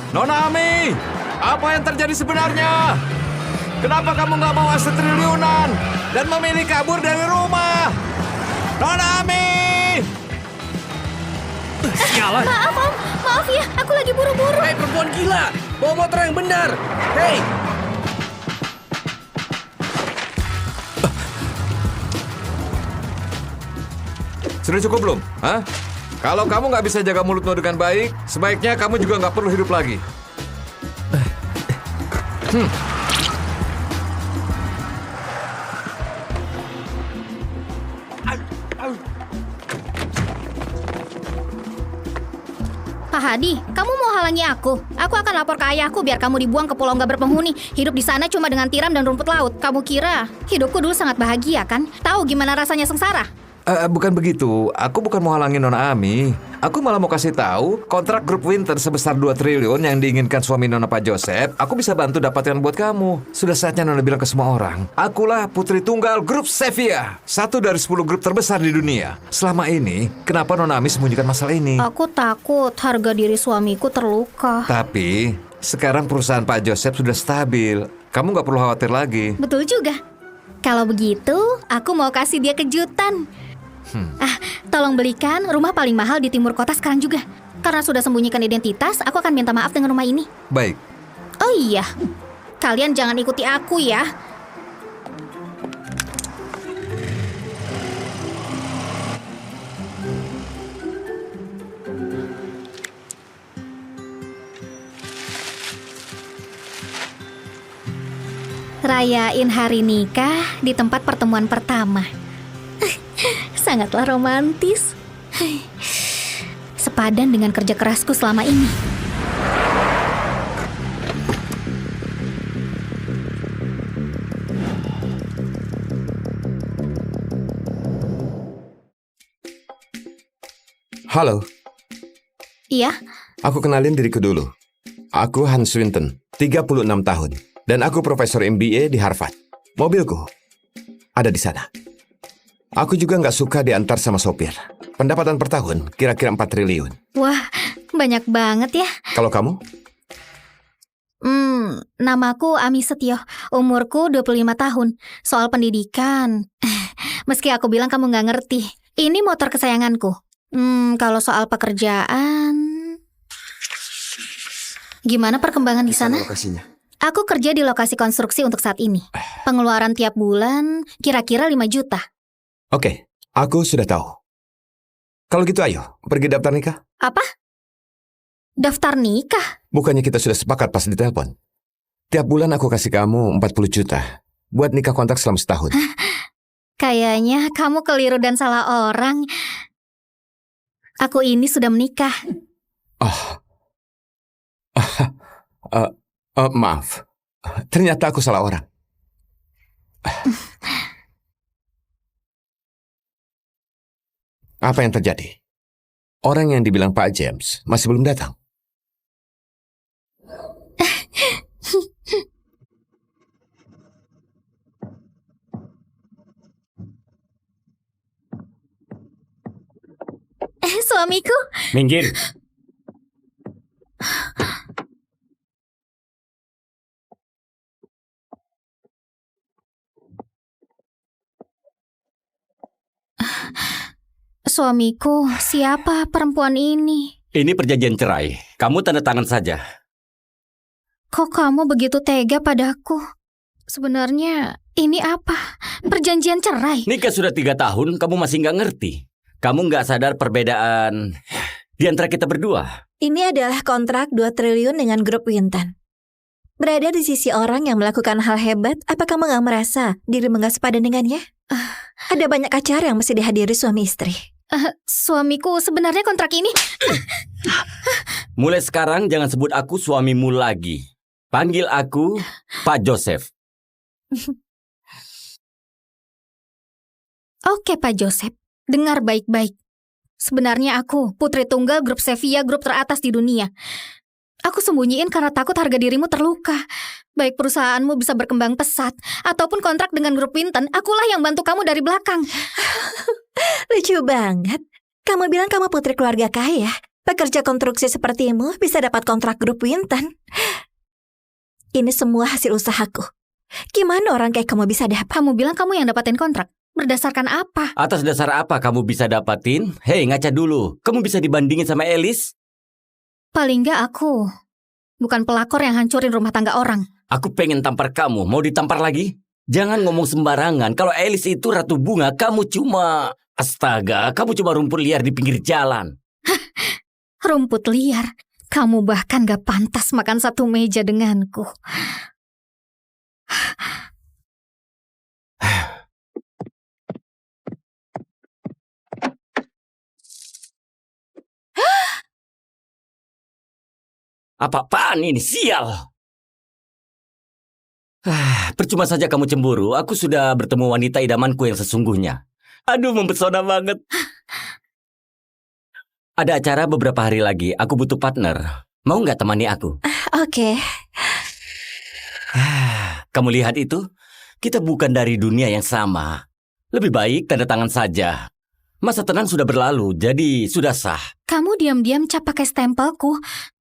Nona Ami, apa yang terjadi sebenarnya? Kenapa kamu nggak bawa setriliunan dan memilih kabur dari rumah? Nona Ami! Sialan. Maaf Om, maaf ya, aku lagi buru-buru. Hei perempuan gila, bawa motor yang benar. Hei. Sudah cukup belum? Hah? Kalau kamu nggak bisa jaga mulutmu dengan baik, sebaiknya kamu juga nggak perlu hidup lagi. Pak Hadi, kamu mau halangi aku? Aku akan lapor ke ayahku biar kamu dibuang ke pulau nggak berpenghuni. Hidup di sana cuma dengan tiram dan rumput laut. Kamu kira hidupku dulu sangat bahagia kan? Tahu gimana rasanya sengsara? Bukan begitu. Aku bukan mau halangin Nona Ami. Aku malah mau kasih tahu kontrak grup Winter sebesar 2 triliun yang diinginkan suami Nona Pak Joseph. Aku bisa bantu dapatkan buat kamu. Sudah saatnya Nona bilang ke semua orang. Akulah putri tunggal grup Sevilla. 1 dari 10 grup terbesar di dunia. Selama ini, kenapa Nona Ami sembunyikan masalah ini? Aku takut harga diri suamiku terluka. Tapi, sekarang perusahaan Pak Joseph sudah stabil. Kamu nggak perlu khawatir lagi. Betul juga. Kalau begitu, aku mau kasih dia kejutan. Tolong belikan rumah paling mahal di timur kota sekarang juga. Karena sudah sembunyikan identitas, aku akan minta maaf dengan rumah ini. Baik. Oh iya, kalian jangan ikuti aku ya. Rayain hari nikah di tempat pertemuan pertama. Sangatlah romantis. Sepadan dengan kerja kerasku selama ini. Halo, Iya, aku kenalin diriku dulu. Aku Hans Swinton, 36 tahun. Dan aku profesor MBA di Harvard. Mobilku ada di sana. Aku juga nggak suka diantar sama sopir. Pendapatan per tahun kira-kira 4 triliun. wah, banyak banget ya. Kalau kamu? Namaku Ami Setio, umurku 25 tahun. Soal pendidikan, meski aku bilang kamu nggak ngerti, ini motor kesayanganku. Kalau soal pekerjaan, gimana perkembangan di sana? Lokasinya. Aku kerja di lokasi konstruksi untuk saat ini. Pengeluaran tiap bulan kira-kira 5 juta. Oke, aku sudah tahu. Kalau gitu ayo, pergi daftar nikah. Apa? Daftar nikah? Bukannya kita sudah sepakat pas ditelepon? Tiap bulan aku kasih kamu 40 juta buat nikah kontrak selama setahun. Kayaknya kamu keliru dan salah orang. Aku ini sudah menikah. Maaf. Ternyata aku salah orang. Apa yang terjadi? Orang yang dibilang Pak James masih belum datang. Suamiku, Minggir. suamiku, siapa perempuan ini? Ini perjanjian cerai. Kamu tanda tangan saja. Kok kamu begitu tega padaku? Sebenarnya ini apa? Perjanjian cerai? Nikah sudah 3 tahun, kamu masih nggak ngerti. Kamu nggak sadar perbedaan di antara kita berdua. Ini adalah kontrak 2 triliun dengan grup Winton. Berada di sisi orang yang melakukan hal hebat, apa kamu nggak merasa dirimu nggak sepadan dengannya? Ada banyak acara yang mesti dihadiri suami istri. Suamiku, sebenarnya kontrak ini... Mulai sekarang jangan sebut aku suamimu lagi. Panggil aku Pak Joseph. Oke, Pak Joseph. Dengar baik-baik. Sebenarnya aku putri tunggal grup Sevilla, grup teratas di dunia. Aku sembunyiin karena takut harga dirimu terluka. Baik perusahaanmu bisa berkembang pesat, ataupun kontrak dengan grup Winton, akulah yang bantu kamu dari belakang. Lucu banget. Kamu bilang kamu putri keluarga kaya. Pekerja konstruksi sepertimu bisa dapat kontrak grup Winton. Ini semua hasil usahaku. Gimana orang kayak kamu bisa dapat? Kamu bilang kamu yang dapatin kontrak. Berdasarkan apa? Atas dasar apa kamu bisa dapatin? Hei, ngaca dulu. Kamu bisa dibandingin sama Elis? Paling nggak aku bukan pelakor yang hancurin rumah tangga orang. Aku pengen tampar kamu. Mau ditampar lagi? Jangan ngomong sembarangan. Kalau Elis itu ratu bunga, kamu cuma... Astaga, kamu cuma rumput liar di pinggir jalan. Rumput liar. Kamu bahkan gak pantas makan satu meja denganku. Apa-apaan ini? Sial! Percuma saja kamu cemburu. Aku sudah bertemu wanita idamanku yang sesungguhnya. Aduh, mempesona banget. Ada acara beberapa hari lagi. Aku butuh partner. Mau nggak temani aku? Oke. Kamu lihat itu? Kita bukan dari dunia yang sama. Lebih baik tanda tangan saja. Masa tenang sudah berlalu, jadi sudah sah. Kamu diam-diam cap pakai stempelku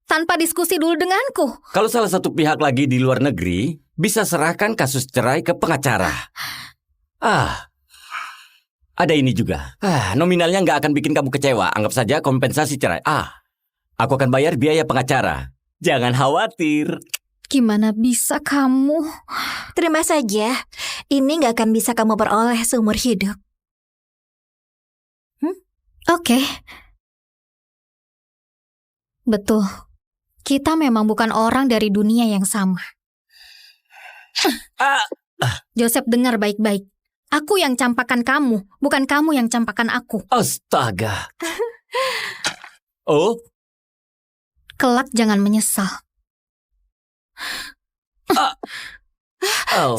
tanpa diskusi dulu denganku. Kalau salah satu pihak lagi di luar negeri, bisa serahkan kasus cerai ke pengacara. Ada ini juga. Nominalnya nggak akan bikin kamu kecewa. Anggap saja kompensasi cerai. Aku akan bayar biaya pengacara. Jangan khawatir. Gimana bisa kamu? Terima saja. Ini gak akan bisa kamu peroleh seumur hidup. Oke. Betul. Kita memang bukan orang dari dunia yang sama. Joseph, dengar baik-baik. Aku yang campakan kamu, bukan kamu yang campakan aku. Astaga. Oh? Kelak jangan menyesal.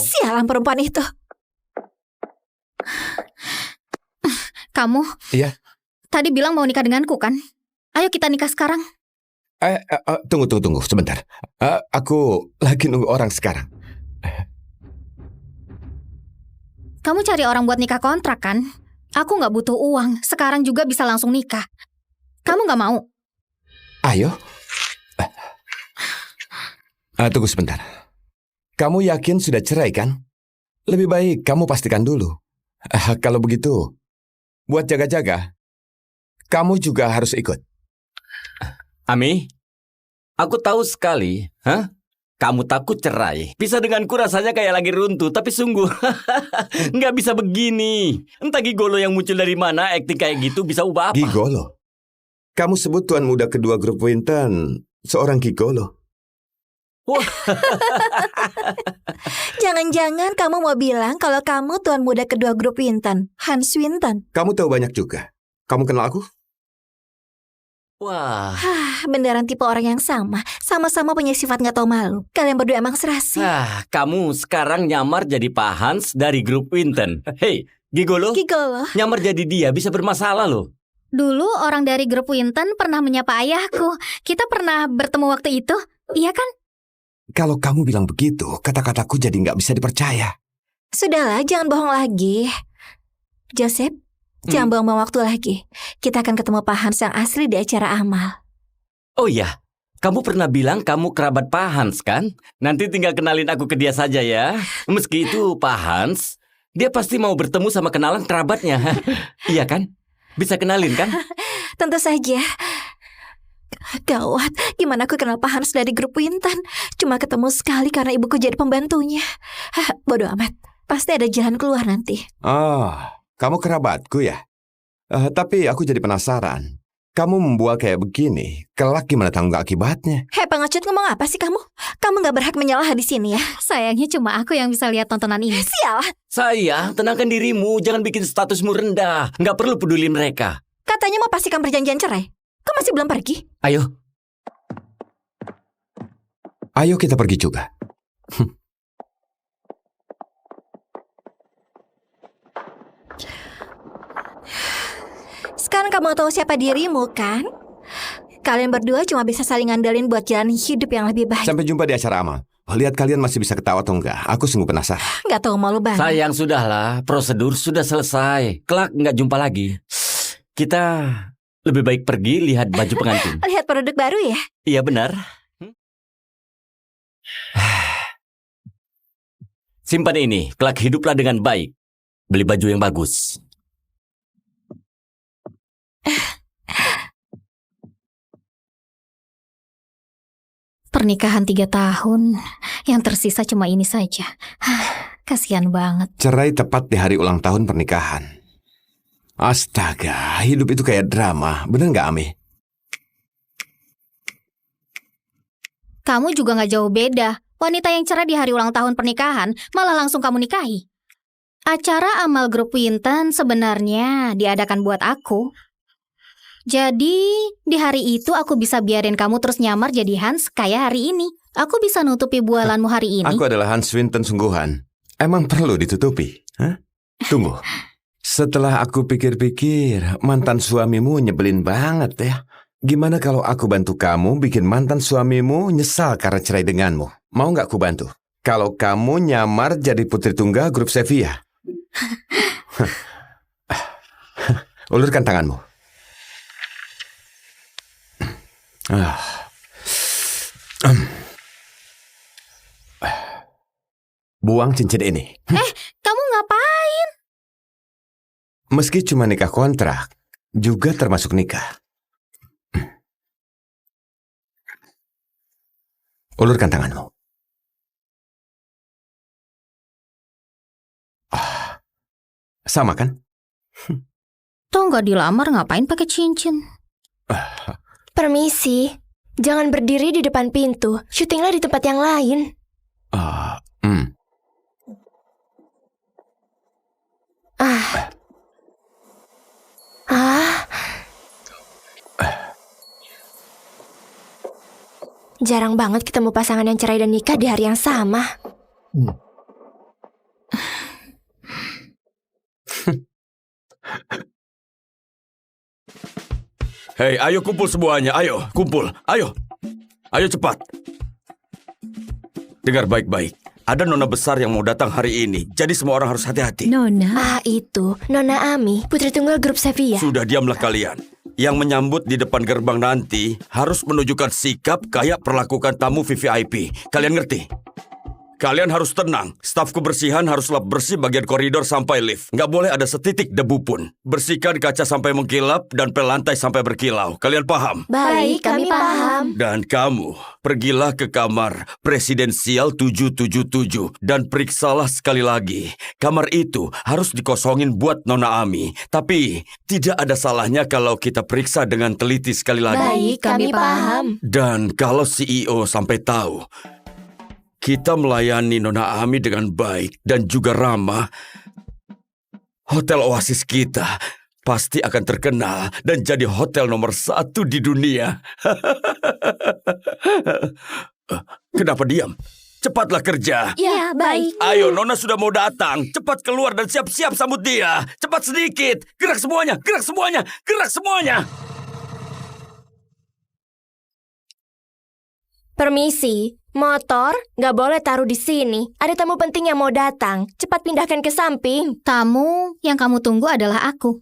Sialan perempuan itu. Kamu? Iya. Tadi bilang mau nikah denganku kan? Ayo kita nikah sekarang. Tunggu sebentar. Aku lagi nunggu orang sekarang. Kamu cari orang buat nikah kontrak kan? Aku gak butuh uang. Sekarang juga bisa langsung nikah. Kamu gak mau? Ayo. Tunggu sebentar. Kamu yakin sudah cerai kan? Lebih baik kamu pastikan dulu. Kalau begitu, buat jaga-jaga, kamu juga harus ikut. Ami, aku tahu sekali. Kamu takut cerai. Bisa denganku rasanya kayak lagi runtuh, tapi sungguh nggak bisa begini. Entah gigolo yang muncul dari mana, akting kayak gitu bisa ubah apa? Gigolo? Kamu sebut tuan muda kedua grup Winton seorang gigolo. Jangan-jangan kamu mau bilang kalau kamu tuan muda kedua grup Winton, Hans Winton. Kamu tahu banyak juga. Kamu kenal aku? Wah. Beneran tipe orang yang sama. Sama-sama punya sifat gak tahu malu. Kalian berdua emang serasi. Kamu sekarang nyamar jadi Pak Hans dari grup Winton. Hei, gigolo? Gigolo. Nyamar jadi dia bisa bermasalah loh. Dulu orang dari grup Winton pernah menyapa ayahku. Kita pernah bertemu waktu itu. Iya kan? Kalau kamu bilang begitu, kata-kataku jadi nggak bisa dipercaya. Sudahlah, jangan bohong lagi. Joseph, jangan buang-buang waktu lagi. Kita akan ketemu Pak Hans yang asli di acara amal. Oh iya, kamu pernah bilang kamu kerabat Pak Hans kan? Nanti tinggal kenalin aku ke dia saja ya. Meski itu Pak Hans, dia pasti mau bertemu sama kenalan kerabatnya. Iya kan? Bisa kenalin kan? Tentu saja. Gawat, gimana aku kenal Pak Hans dari grup Winton? Cuma ketemu sekali karena ibuku jadi pembantunya. Bodoh amat, pasti ada jalan keluar nanti. Kamu kerabatku ya? Tapi aku jadi penasaran. Kamu membual kayak begini, kelak gimana tanggung akibatnya? Hei pengecut, ngomong apa sih kamu? Kamu gak berhak menyalah di sini ya. Sayangnya cuma aku yang bisa lihat tontonan ini. Sialah. Sayang, tenangkan dirimu, jangan bikin statusmu rendah. Nggak perlu peduli mereka. Katanya mau pastikan perjanjian cerai. Kok masih belum pergi? Ayo kita pergi juga. Sekarang kamu tahu siapa dirimu kan? Kalian berdua cuma bisa saling ngandelin buat jalan hidup yang lebih baik. Sampai jumpa di acara amal. Lihat kalian masih bisa ketawa atau enggak. Aku sungguh penasaran. Gak tahu malu banget. Sayang, sudahlah. Prosedur sudah selesai. Kelak nggak jumpa lagi. Kita Lebih baik pergi lihat baju pengantin. Lihat produk baru ya? Iya benar. Simpan ini, kelak hiduplah dengan baik. Beli baju yang bagus. Pernikahan 3 tahun, yang tersisa cuma ini saja. Kasihan banget. Cerai tepat di hari ulang tahun pernikahan. Astaga, hidup itu kayak drama. Bener nggak, Ami? Kamu juga gak jauh beda. Wanita yang cerai di hari ulang tahun pernikahan malah langsung kamu nikahi. Acara amal grup Winton sebenarnya diadakan buat aku. Jadi, di hari itu aku bisa biarin kamu terus nyamar jadi Hans kayak hari ini. Aku bisa nutupi bualanmu hari ini. Aku adalah Hans Swinton sungguhan. Emang perlu ditutupi? Hah? Tunggu. Setelah aku pikir-pikir, mantan suamimu nyebelin banget ya. Gimana kalau aku bantu kamu bikin mantan suamimu nyesal karena cerai denganmu? Mau nggak aku bantu? Kalau kamu nyamar jadi putri tunggal grup Sevilla. Ulurkan tanganmu. Buang cincin ini. Kamu ngapain? Meski cuma nikah kontrak, juga termasuk nikah. Ulurkan tanganmu. Sama kan? Toh nggak dilamar ngapain pakai cincin? Permisi, jangan berdiri di depan pintu. Syutinglah di tempat yang lain. Jarang banget ketemu pasangan yang cerai dan nikah di hari yang sama. Hei, ayo kumpul semuanya, ayo, kumpul, ayo. Ayo cepat. Dengar baik-baik, ada nona besar yang mau datang hari ini, jadi semua orang harus hati-hati. Ah, itu Nona Ami, putri tunggal grup Sevilla. Sudah diamlah kalian. Yang menyambut di depan gerbang nanti harus menunjukkan sikap kayak perlakukan tamu VVIP. Kalian ngerti? Kalian harus tenang. Staf kebersihan harus lap bersih bagian koridor sampai lift. Nggak boleh ada setitik debu pun. Bersihkan kaca sampai mengkilap dan pel lantai sampai berkilau. Kalian paham? Baik, kami paham. Dan kamu, pergilah ke kamar presidensial 777 dan periksalah sekali lagi. Kamar itu harus dikosongin buat Nona Ami. Tapi, tidak ada salahnya kalau kita periksa dengan teliti sekali lagi. Baik, kami paham. Dan kalau CEO sampai tahu kita melayani Nona Ami dengan baik dan juga ramah, Hotel Oasis kita pasti akan terkenal dan jadi hotel nomor 1 di dunia. Kenapa diam? Cepatlah kerja. Ya, baik. Ayo, Nona sudah mau datang. Cepat keluar dan siap-siap sambut dia. Cepat sedikit. Gerak semuanya, gerak semuanya, gerak semuanya. Permisi, motor nggak boleh taruh di sini. Ada tamu penting yang mau datang. Cepat pindahkan ke samping. Tamu yang kamu tunggu adalah aku.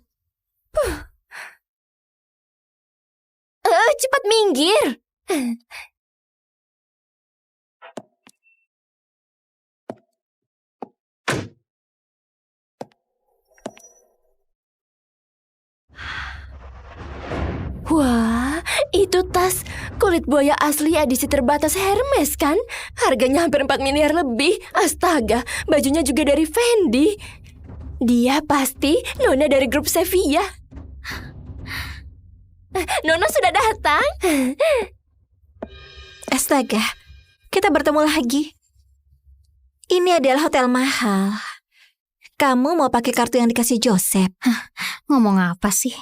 Cepat minggir. Wah, itu tas kulit buaya asli edisi terbatas Hermes kan? Harganya hampir 4 miliar lebih. Astaga, bajunya juga dari Fendi. Dia pasti Nona dari grup Sevilla. Nona sudah datang. Astaga, kita bertemu lagi. Ini adalah hotel mahal. Kamu mau pakai kartu yang dikasih Joseph? Ngomong apa sih?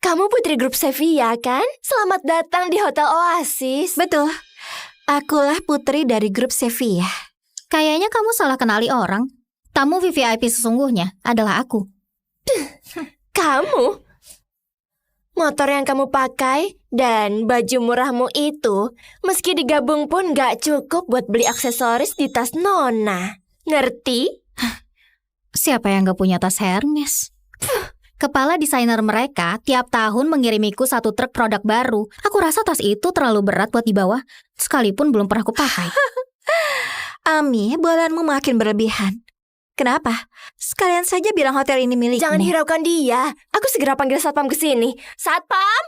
Kamu putri grup Sevilla kan? Selamat datang di Hotel Oasis. Betul. Akulah putri dari grup Sevilla. Kayaknya kamu salah kenali orang. Tamu VVIP sesungguhnya adalah aku. Kamu? Motor yang kamu pakai dan baju murahmu itu, meski digabung pun gak cukup buat beli aksesoris di tas Nona. Ngerti? Siapa yang gak punya tas Hermes? Kepala desainer mereka tiap tahun mengirimiku 1 truk produk baru. Aku rasa tas itu terlalu berat buat dibawa, sekalipun belum pernah kupakai. Ami, bualanmu makin berlebihan. Kenapa? Sekalian saja bilang hotel ini milikmu. Jangan hiraukan dia. Aku segera panggil satpam ke sini. Satpam!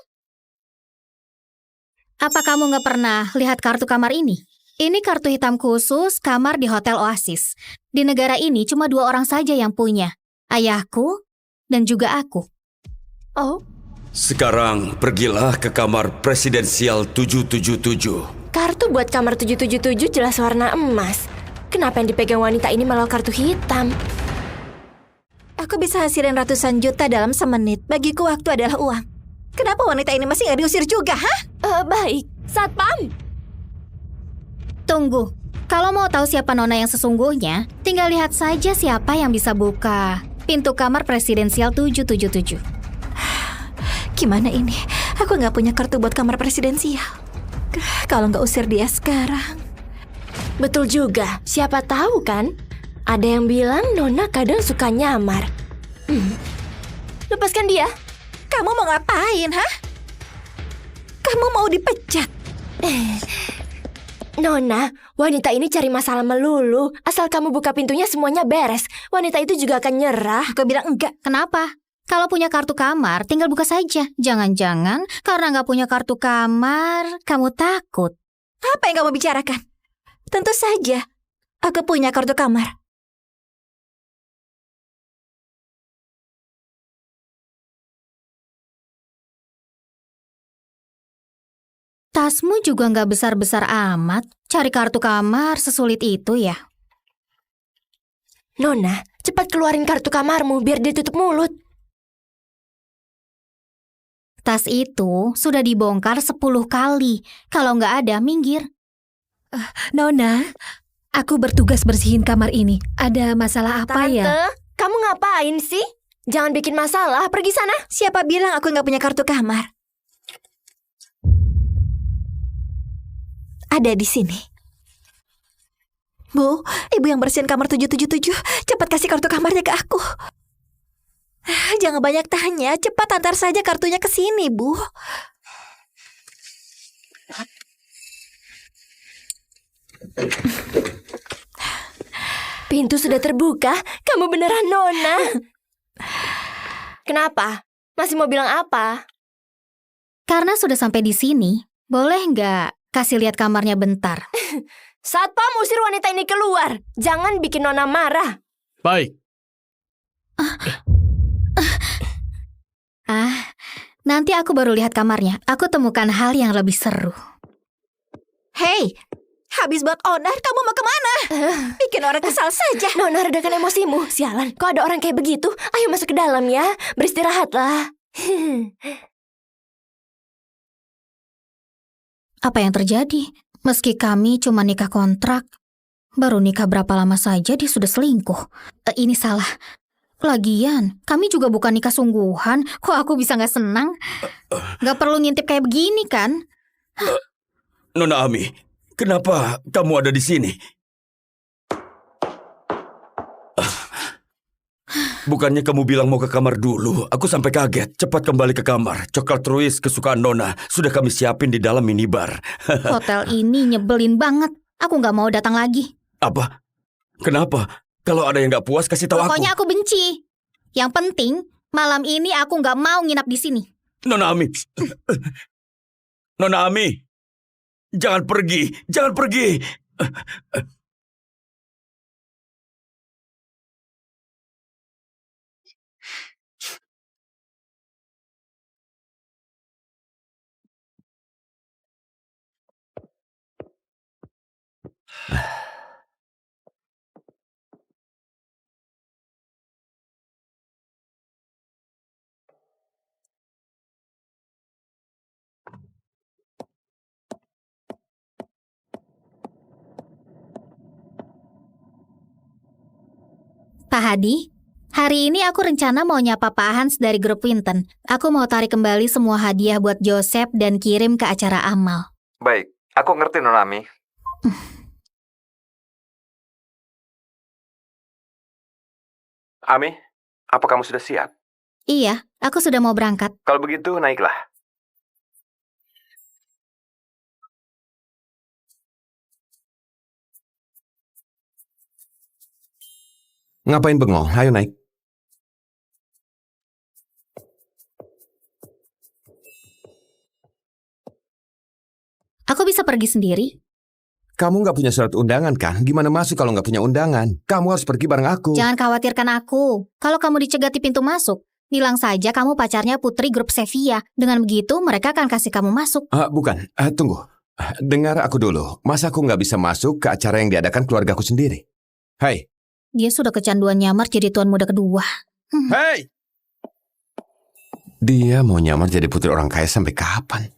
Apa kamu nggak pernah lihat kartu kamar ini? Ini kartu hitam khusus kamar di Hotel Oasis. Di negara ini cuma 2 orang saja yang punya. Ayahku dan juga aku. Oh, Sekarang pergilah ke kamar presidensial 777. kartu buat kamar 777 jelas warna emas. Kenapa yang dipegang wanita ini malah kartu hitam? Aku bisa hasilin ratusan juta dalam semenit. Bagiku waktu adalah uang. Kenapa wanita ini masih nggak diusir juga, hah? Baik, satpam. Tunggu, kalau mau tahu siapa Nona yang sesungguhnya, tinggal lihat saja siapa yang bisa buka pintu kamar presidensial 777. Gimana ini? Aku nggak punya kartu buat kamar presidensial. Kalau nggak usir dia sekarang. Betul juga, siapa tahu kan? Ada yang bilang Nona kadang suka nyamar. Lepaskan dia. Kamu mau ngapain, hah? Kamu mau dipecat? Nona, wanita ini cari masalah melulu. Asal kamu buka pintunya semuanya beres. Wanita itu juga akan nyerah. Aku bilang enggak. Kenapa? Kalau punya kartu kamar, tinggal buka saja. Jangan-jangan karena nggak punya kartu kamar, kamu takut. Apa yang kamu bicarakan? Tentu saja. Aku punya kartu kamar. Tasmu juga nggak besar-besar amat. Cari kartu kamar sesulit itu ya? Nona, cepat keluarin kartu kamarmu biar dia tutup mulut. Tas itu sudah dibongkar 10 kali. Kalau nggak ada, minggir. Nona, aku bertugas bersihin kamar ini. Ada masalah apa Tante, ya? kamu ngapain sih? Jangan bikin masalah, pergi sana. Siapa bilang aku nggak punya kartu kamar? Ada di sini. Bu, ibu yang bersihin kamar 777. Cepat kasih kartu kamarnya ke aku. Jangan banyak tanya, cepat antar saja kartunya ke sini, Bu. Pintu sudah terbuka. Kamu beneran Nona. Kenapa? Masih mau bilang apa? Karena sudah sampai di sini, boleh nggak kasih lihat kamarnya bentar? Satpam, usir wanita ini keluar. Jangan bikin Nona marah. Baik. Nanti aku baru lihat kamarnya. Aku temukan hal yang lebih seru. Hei, habis buat onar, kamu mau kemana? Bikin orang kesal saja. Nona, redakan emosimu. Sialan, kok ada orang kayak begitu? Ayo masuk ke dalam ya. Beristirahatlah. Apa yang terjadi? Meski kami cuma nikah kontrak, baru nikah berapa lama saja dia sudah selingkuh. Ini salah. Lagian, kami juga bukan nikah sungguhan. Kok aku bisa nggak senang? Nggak perlu ngintip kayak begini kan? Nona Ami, kenapa kamu ada di sini? Bukannya kamu bilang mau ke kamar dulu? Aku sampai kaget. Cepat kembali ke kamar. Coklat Ruiz kesukaan Nona sudah kami siapin di dalam minibar. Hotel ini nyebelin banget. Aku nggak mau datang lagi. Apa? Kenapa? Kalau ada yang nggak puas, kasih tahu aku. Pokoknya aku benci. Yang penting, malam ini aku nggak mau nginap di sini. Nona Ami. Nona Ami. Jangan pergi. Jangan pergi. Pak Hadi, hari ini aku rencana mau nyapa Pak Hans dari grup Winton. Aku mau tarik kembali semua hadiah buat Joseph dan kirim ke acara amal. Baik, aku ngerti Nona Ami. Ami, apa kamu sudah siap? Iya, aku sudah mau berangkat. Kalau begitu, naiklah. Ngapain bengong? Ayo naik. Aku bisa pergi sendiri. Kamu nggak punya surat undangan kan? Gimana masuk kalau nggak punya undangan? Kamu harus pergi bareng aku. Jangan khawatirkan aku. Kalau kamu dicegat di pintu masuk, bilang saja kamu pacarnya putri grup Sevilla. Dengan begitu, mereka akan kasih kamu masuk. Bukan. Tunggu. Dengar aku dulu. Masa aku nggak bisa masuk ke acara yang diadakan keluargaku sendiri? Hai. Dia sudah kecanduan nyamar jadi tuan muda kedua. Hei! Dia mau nyamar jadi putri orang kaya sampai kapan?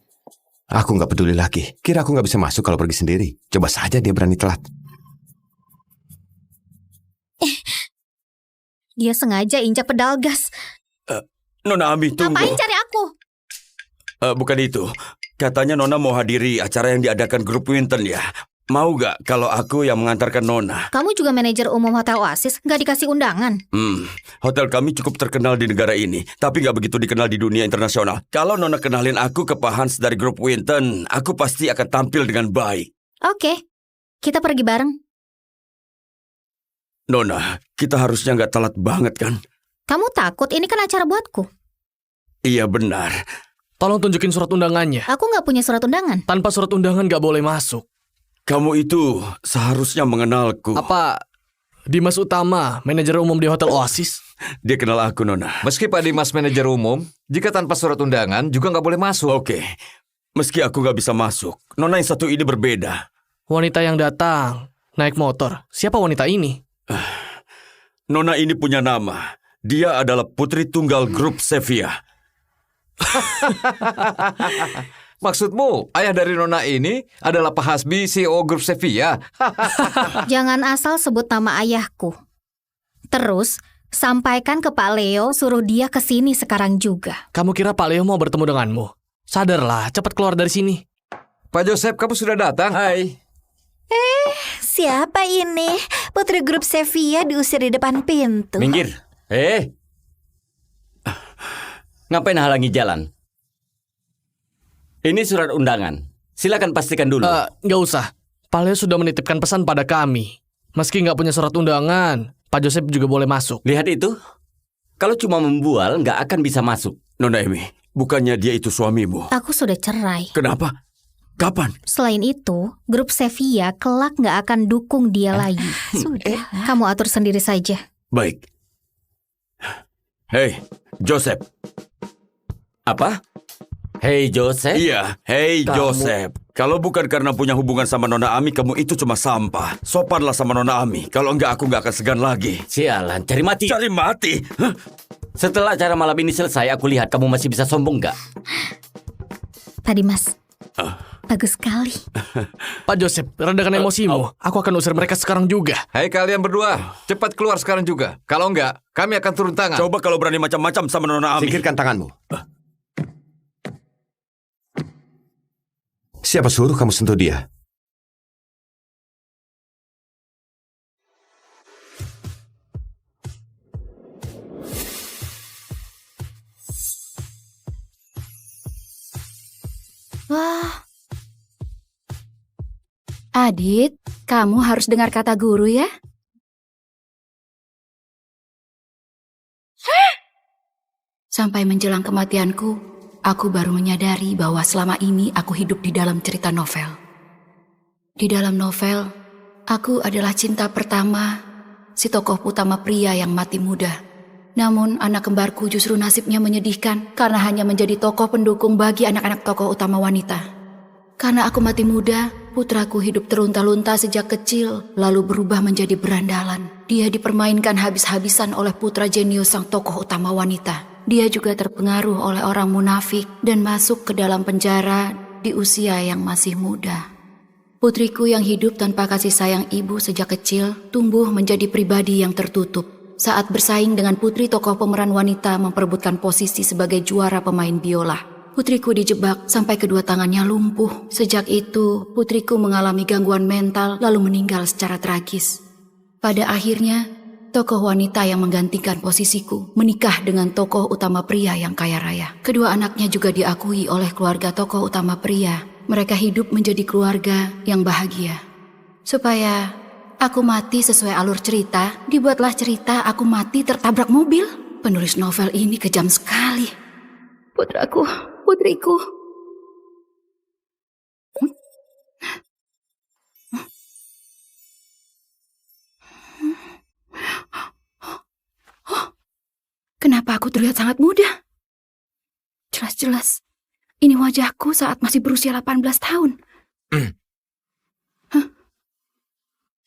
Aku nggak peduli lagi. Kira aku nggak bisa masuk kalau pergi sendiri. Coba saja dia berani telat. Dia sengaja injak pedal gas. Nona Ami, tunggu. Ngapain cari aku? Bukan itu. Katanya Nona mau hadiri acara yang diadakan grup Winton ya. Mau gak kalau aku yang mengantarkan Nona? Kamu juga manajer umum Hotel Oasis, nggak dikasih undangan. Hotel kami cukup terkenal di negara ini, tapi gak begitu dikenal di dunia internasional. Kalau Nona kenalin aku ke Pak Hans dari grup Winton, aku pasti akan tampil dengan baik. Oke, kita pergi bareng. Nona, kita harusnya gak telat banget kan? Kamu takut? Ini kan acara buatku. Iya benar. Tolong tunjukin surat undangannya. Aku nggak punya surat undangan. Tanpa surat undangan gak boleh masuk. Kamu itu seharusnya mengenalku. Apa Dimas Utama, manajer umum di Hotel Oasis? Dia kenal aku, Nona. Meski Pak Dimas manajer umum, jika tanpa surat undangan juga nggak boleh masuk. Oke, meski aku gak bisa masuk, Nona yang satu ini berbeda. Wanita yang datang naik motor. Siapa wanita ini? Nona ini punya nama. Dia adalah putri tunggal grup Sevilla. Maksudmu, ayah dari Nona ini adalah Pak Hasbi, CEO grup Sevilla? Jangan asal sebut nama ayahku. Terus, sampaikan ke Pak Leo, suruh dia ke sini sekarang juga. Kamu kira Pak Leo mau bertemu denganmu? Sadarlah, cepat keluar dari sini. Pak Joseph, kamu sudah datang? Hai. Siapa ini? Putri grup Sevilla diusir di depan pintu. Minggir. Ngapain halangi jalan? Ini surat undangan. Silakan pastikan dulu. Nggak usah. Pak Leo sudah menitipkan pesan pada kami. Meski nggak punya surat undangan, Pak Joseph juga boleh masuk. Lihat itu. Kalau cuma membual, nggak akan bisa masuk. Nona Emi, bukannya dia itu suamimu? Aku sudah cerai. Kenapa? Kapan? Selain itu, grup Sevilla kelak nggak akan dukung dia lagi. Sudah. Kamu atur sendiri saja. Baik. Hei, Joseph. Apa? Hei, Joseph? Iya, hei, Joseph. Kalau bukan karena punya hubungan sama Nona Ami, kamu itu cuma sampah. Sopanlah sama Nona Ami. Kalau enggak, aku nggak akan segan lagi. Sialan, cari mati. Cari mati? Hah? Setelah acara malam ini selesai, aku lihat kamu masih bisa sombong nggak? Pak Dimas, bagus sekali. Pak Joseph, redakan emosimu. Aku akan usir mereka sekarang juga. Hai kalian berdua, cepat keluar sekarang juga. Kalau enggak, kami akan turun tangan. Coba kalau berani macam-macam sama Nona Ami. Singkirkan tanganmu. Siapa suruh kamu sentuh dia? Wah. Adit, kamu harus dengar kata guru ya. Sampai menjelang kematianku, aku baru menyadari bahwa selama ini aku hidup di dalam cerita novel. Di dalam novel, aku adalah cinta pertama si tokoh utama pria yang mati muda. Namun anak kembarku justru nasibnya menyedihkan karena hanya menjadi tokoh pendukung bagi anak-anak tokoh utama wanita. Karena aku mati muda, putraku hidup terlunta-lunta sejak kecil lalu berubah menjadi berandalan. Dia dipermainkan habis-habisan oleh putra jenius sang tokoh utama wanita. Dia juga terpengaruh oleh orang munafik dan masuk ke dalam penjara di usia yang masih muda. Putriku yang hidup tanpa kasih sayang ibu sejak kecil tumbuh menjadi pribadi yang tertutup. Saat bersaing dengan putri tokoh pemeran wanita memperebutkan posisi sebagai juara pemain biola. Putriku dijebak sampai kedua tangannya lumpuh. Sejak itu, putriku mengalami gangguan mental lalu meninggal secara tragis. Pada akhirnya, tokoh wanita yang menggantikan posisiku, menikah dengan tokoh utama pria yang kaya raya. Kedua anaknya juga diakui oleh keluarga tokoh utama pria. Mereka hidup menjadi keluarga yang bahagia. Supaya aku mati sesuai alur cerita, dibuatlah cerita aku mati tertabrak mobil. Penulis novel ini kejam sekali. Putraku, putriku. Kenapa aku terlihat sangat muda? Jelas-jelas, ini wajahku saat masih berusia 18 tahun. Hah?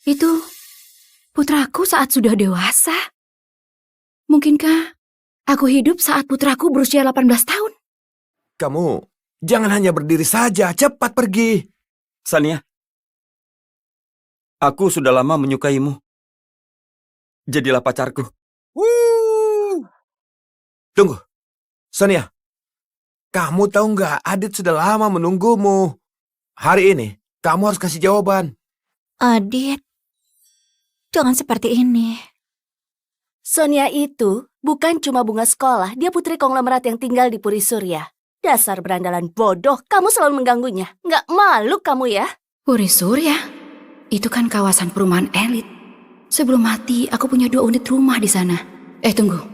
Itu putraku saat sudah dewasa? Mungkinkah aku hidup saat putraku berusia 18 tahun? Kamu jangan hanya berdiri saja, cepat pergi. Sania, aku sudah lama menyukaimu. Jadilah pacarku. Tunggu, Sonia. Kamu tahu nggak, Adit sudah lama menunggumu. Hari ini, kamu harus kasih jawaban. Adit, jangan seperti ini. Sonia itu bukan cuma bunga sekolah, dia putri konglomerat yang tinggal di Puri Surya. Dasar berandalan bodoh, kamu selalu mengganggunya. Nggak malu kamu ya? Puri Surya? Itu kan kawasan perumahan elit. Sebelum mati, aku punya 2 unit rumah di sana. Tunggu.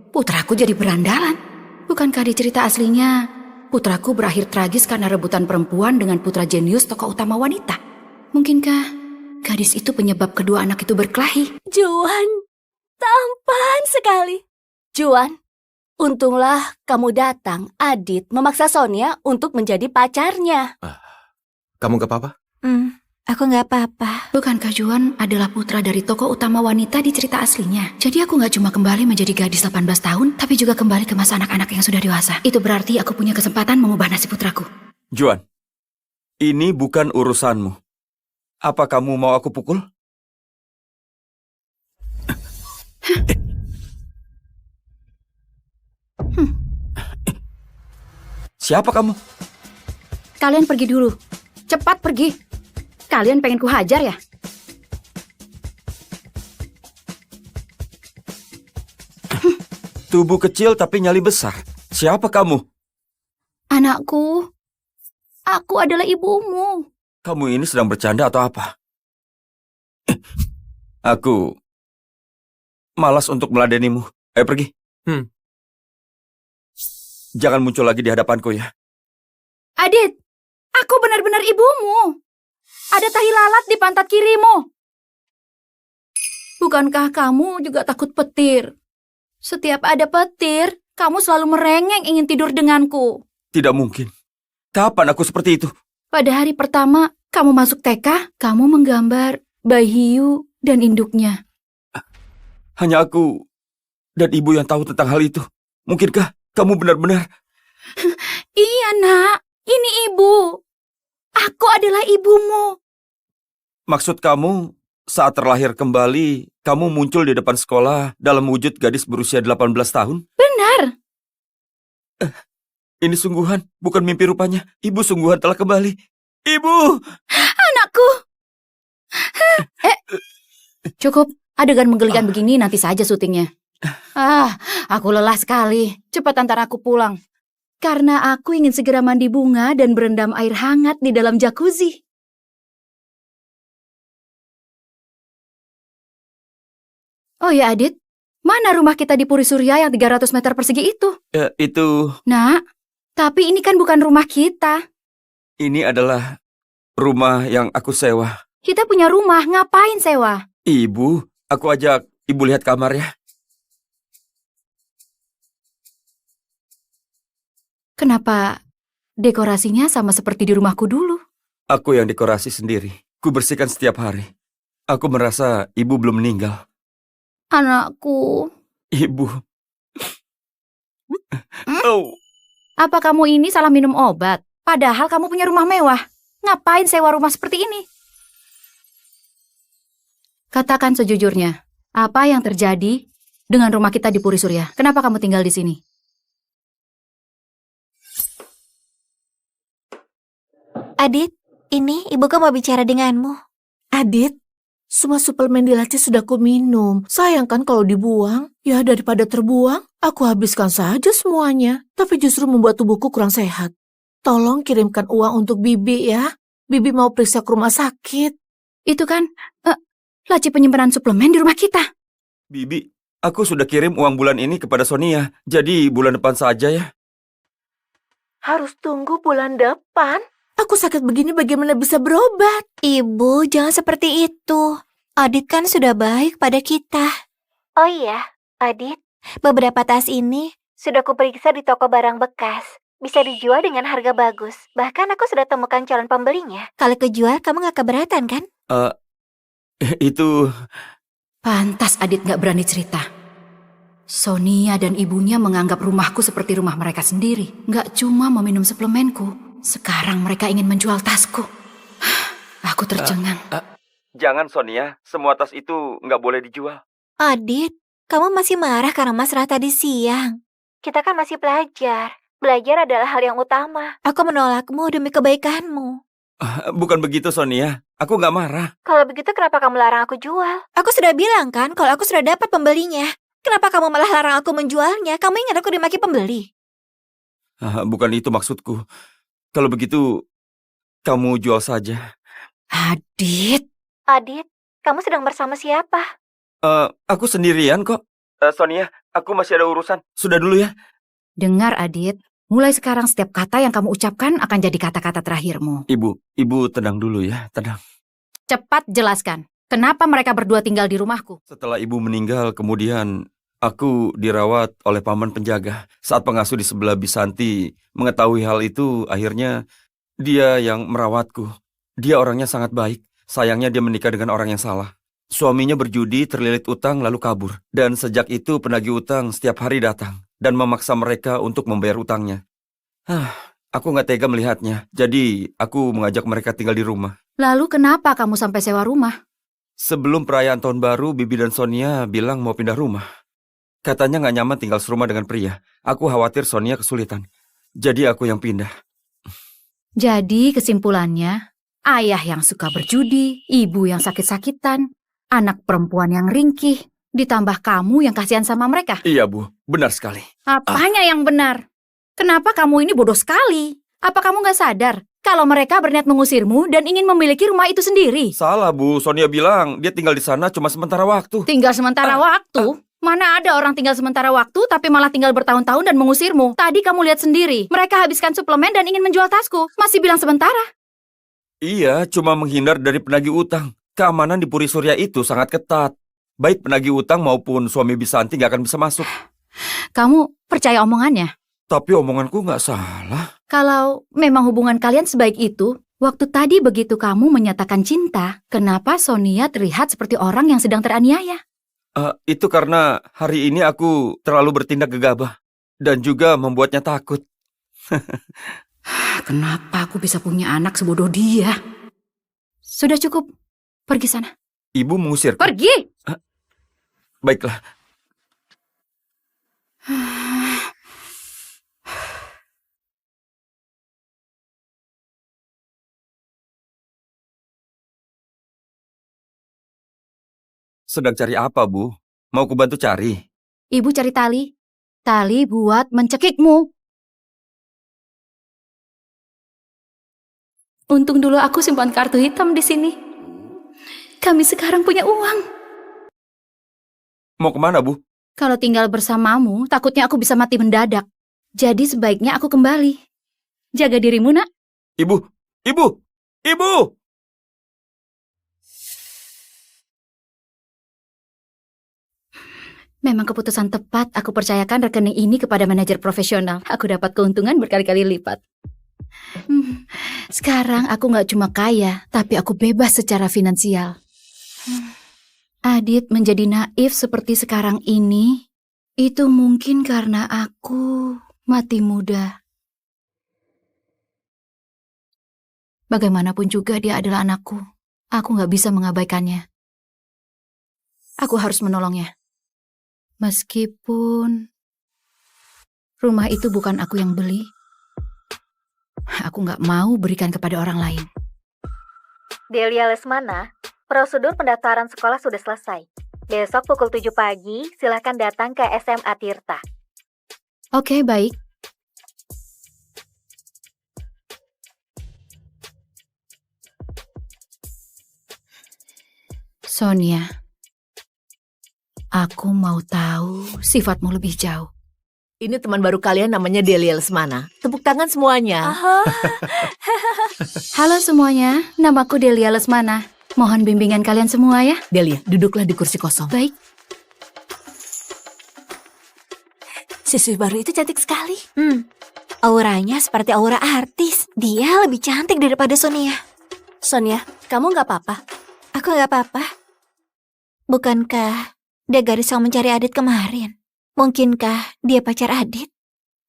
Putraku jadi berandalan. Bukankah di cerita aslinya, putraku berakhir tragis karena rebutan perempuan dengan putra jenius tokoh utama wanita? Mungkinkah gadis itu penyebab kedua anak itu berkelahi? Juan, tampan sekali. Juan, untunglah kamu datang. Adit memaksa Sonia untuk menjadi pacarnya. Kamu gak apa-apa? Aku nggak apa-apa. Bukankah Juan adalah putra dari tokoh utama wanita di cerita aslinya? Jadi aku nggak cuma kembali menjadi gadis 18 tahun, tapi juga kembali ke masa anak-anak yang sudah dewasa. Itu berarti aku punya kesempatan mengubah nasib putraku. Juan, ini bukan urusanmu. Apa kamu mau aku pukul? Siapa kamu? Kalian pergi dulu. Cepat pergi. Kalian pengen kuhajar ya? Tubuh kecil tapi nyali besar. Siapa kamu? Anakku, aku adalah ibumu. Kamu ini sedang bercanda atau apa? Aku malas untuk meladenimu. Ayo pergi. Jangan muncul lagi di hadapanku ya. Adit, aku benar-benar ibumu. Ada tahi lalat di pantat kirimu. Bukankah kamu juga takut petir? Setiap ada petir, kamu selalu merengek ingin tidur denganku. Tidak mungkin. Kapan aku seperti itu? Pada hari pertama kamu masuk TK, kamu menggambar bayi hiu dan induknya. Hanya aku dan ibu yang tahu tentang hal itu. Mungkinkah kamu benar-benar... Iya nak, ini ibu. Aku adalah ibumu. Maksud kamu, saat terlahir kembali, kamu muncul di depan sekolah dalam wujud gadis berusia 18 tahun? Benar. Ini sungguhan, bukan mimpi rupanya. Ibu sungguhan telah kembali. Ibu! Anakku. Cukup, adegan menggelikan begini nanti saja syutingnya. Aku lelah sekali. Cepat antar aku pulang. Karena aku ingin segera mandi bunga dan berendam air hangat di dalam jacuzzi. Oh ya Adit, mana rumah kita di Puri Surya yang 300 meter persegi itu? Itu... Nak, tapi ini kan bukan rumah kita. Ini adalah rumah yang aku sewa. Kita punya rumah, ngapain sewa? Ibu, aku ajak ibu lihat kamar ya. Kenapa dekorasinya sama seperti di rumahku dulu? Aku yang dekorasi sendiri. Ku bersihkan setiap hari. Aku merasa ibu belum meninggal. Anakku. Ibu. Oh. Apa kamu ini salah minum obat? Padahal kamu punya rumah mewah. Ngapain sewa rumah seperti ini? Katakan sejujurnya, apa yang terjadi dengan rumah kita di Puri Surya? Kenapa kamu tinggal di sini? Adit, ini ibuku mau bicara denganmu. Adit, Semua suplemen di laci sudah ku minum. Sayang kan kalau dibuang? Ya daripada terbuang, aku habiskan saja semuanya. Tapi justru membuat tubuhku kurang sehat. Tolong kirimkan uang untuk Bibi ya. Bibi mau periksa ke rumah sakit. Itu kan laci penyimpanan suplemen di rumah kita. Bibi, aku sudah kirim uang bulan ini kepada Sonia. Jadi bulan depan saja ya. Harus tunggu bulan depan. Aku sakit begini bagaimana bisa berobat? Ibu, jangan seperti itu. Adit kan sudah baik pada kita. Oh iya, Adit, beberapa tas ini sudah kuperiksa di toko barang bekas. Bisa dijual dengan harga bagus. Bahkan aku sudah temukan calon pembelinya. Kalau kejual, kamu gak keberatan kan? Itu... Pantas Adit gak berani cerita. Sonia dan ibunya menganggap rumahku seperti rumah mereka sendiri. Gak cuma meminum suplemenku, sekarang mereka ingin menjual tasku. Aku tercengang. Jangan Sonia, semua tas itu nggak boleh dijual. Adit, kamu masih marah karena Mas Rah tadi siang. Kita kan masih belajar. Belajar adalah hal yang utama. Aku menolakmu demi kebaikanmu. Bukan begitu Sonia, aku nggak marah. Kalau begitu kenapa kamu larang aku jual? Aku sudah bilang kan kalau aku sudah dapat pembelinya. Kenapa kamu malah larang aku menjualnya? Kamu ingat aku dimaki pembeli? Bukan itu maksudku. Kalau begitu, kamu jual saja. Adit, kamu sedang bersama siapa? Aku sendirian kok. Sonia, aku masih ada urusan. Sudah dulu ya. dengar Adit. Mulai sekarang setiap kata yang kamu ucapkan akan jadi kata-kata terakhirmu. Ibu tenang dulu ya, tenang. Cepat jelaskan, kenapa mereka berdua tinggal di rumahku? Setelah ibu meninggal, kemudian aku dirawat oleh paman penjaga. Saat pengasuh di sebelah Bisanti mengetahui hal itu, akhirnya dia yang merawatku. Dia orangnya sangat baik. Sayangnya dia menikah dengan orang yang salah. Suaminya berjudi, terlilit utang, lalu kabur. Dan sejak itu penagih utang setiap hari datang dan memaksa mereka untuk membayar utangnya. Aku nggak tega melihatnya. Jadi aku mengajak mereka tinggal di rumah. Lalu kenapa kamu sampai sewa rumah? Sebelum perayaan tahun baru, Bibi dan Sonia bilang mau pindah rumah. Katanya nggak nyaman tinggal serumah dengan pria. Aku khawatir Sonia kesulitan. Jadi aku yang pindah. Jadi kesimpulannya, ayah yang suka berjudi, ibu yang sakit-sakitan, anak perempuan yang ringkih, ditambah kamu yang kasihan sama mereka. Iya Bu, benar sekali. Apanya yang benar? Kenapa kamu ini bodoh sekali? Apa kamu nggak sadar kalau mereka berniat mengusirmu dan ingin memiliki rumah itu sendiri? Salah Bu, Sonia bilang dia tinggal di sana cuma sementara waktu. Tinggal sementara waktu? Mana ada orang tinggal sementara waktu tapi malah tinggal bertahun-tahun dan mengusirmu? Tadi kamu lihat sendiri, mereka habiskan suplemen dan ingin menjual tasku. Masih bilang sementara. Iya, cuma menghindar dari penagih utang. Keamanan di Puri Surya itu sangat ketat. Baik penagih utang maupun suami Bisanti nggak akan bisa masuk. Kamu percaya omongannya? Tapi omonganku nggak salah. Kalau memang hubungan kalian sebaik itu, waktu tadi begitu kamu menyatakan cinta, kenapa Sonia terlihat seperti orang yang sedang teraniaya? Itu karena hari ini aku terlalu bertindak gegabah. Dan juga membuatnya takut. Kenapa aku bisa punya anak sebodoh dia? Sudah cukup. Pergi sana. Ibu mengusirku. Pergi! Baiklah. Sedang cari apa, Bu? Mau kubantu cari? Ibu cari tali. Tali buat mencekikmu. Untung dulu aku simpan kartu hitam di sini. Kami sekarang punya uang. Mau kemana, Bu? Kalau tinggal bersamamu, takutnya aku bisa mati mendadak. Jadi sebaiknya aku kembali. Jaga dirimu, nak. Ibu! Ibu! Ibu! Memang keputusan tepat aku percayakan rekening ini kepada manajer profesional. Aku dapat keuntungan berkali-kali lipat. Sekarang aku nggak cuma kaya, tapi aku bebas secara finansial. Adit menjadi naif seperti sekarang ini, itu mungkin karena aku mati muda. Bagaimanapun juga dia adalah anakku. Aku nggak bisa mengabaikannya. Aku harus menolongnya. Meskipun rumah itu bukan aku yang beli, aku nggak mau berikan kepada orang lain. Delia Lesmana, Prosedur pendaftaran sekolah sudah selesai. Besok pukul 7 pagi, silakan datang ke SMA Tirta. Oke, baik. Sonia, aku mau tahu sifatmu lebih jauh. Ini teman baru kalian namanya Delia Lesmana. Tepuk tangan semuanya. Halo semuanya, namaku Delia Lesmana. Mohon bimbingan kalian semua ya. Delia, duduklah di kursi kosong. Baik. Siswi baru itu cantik sekali. Auranya seperti aura artis. Dia lebih cantik daripada Sonia. Sonia, kamu nggak apa-apa? Aku nggak apa-apa. Bukankah dia gadis yang mencari Adit kemarin? Mungkinkah dia pacar Adit?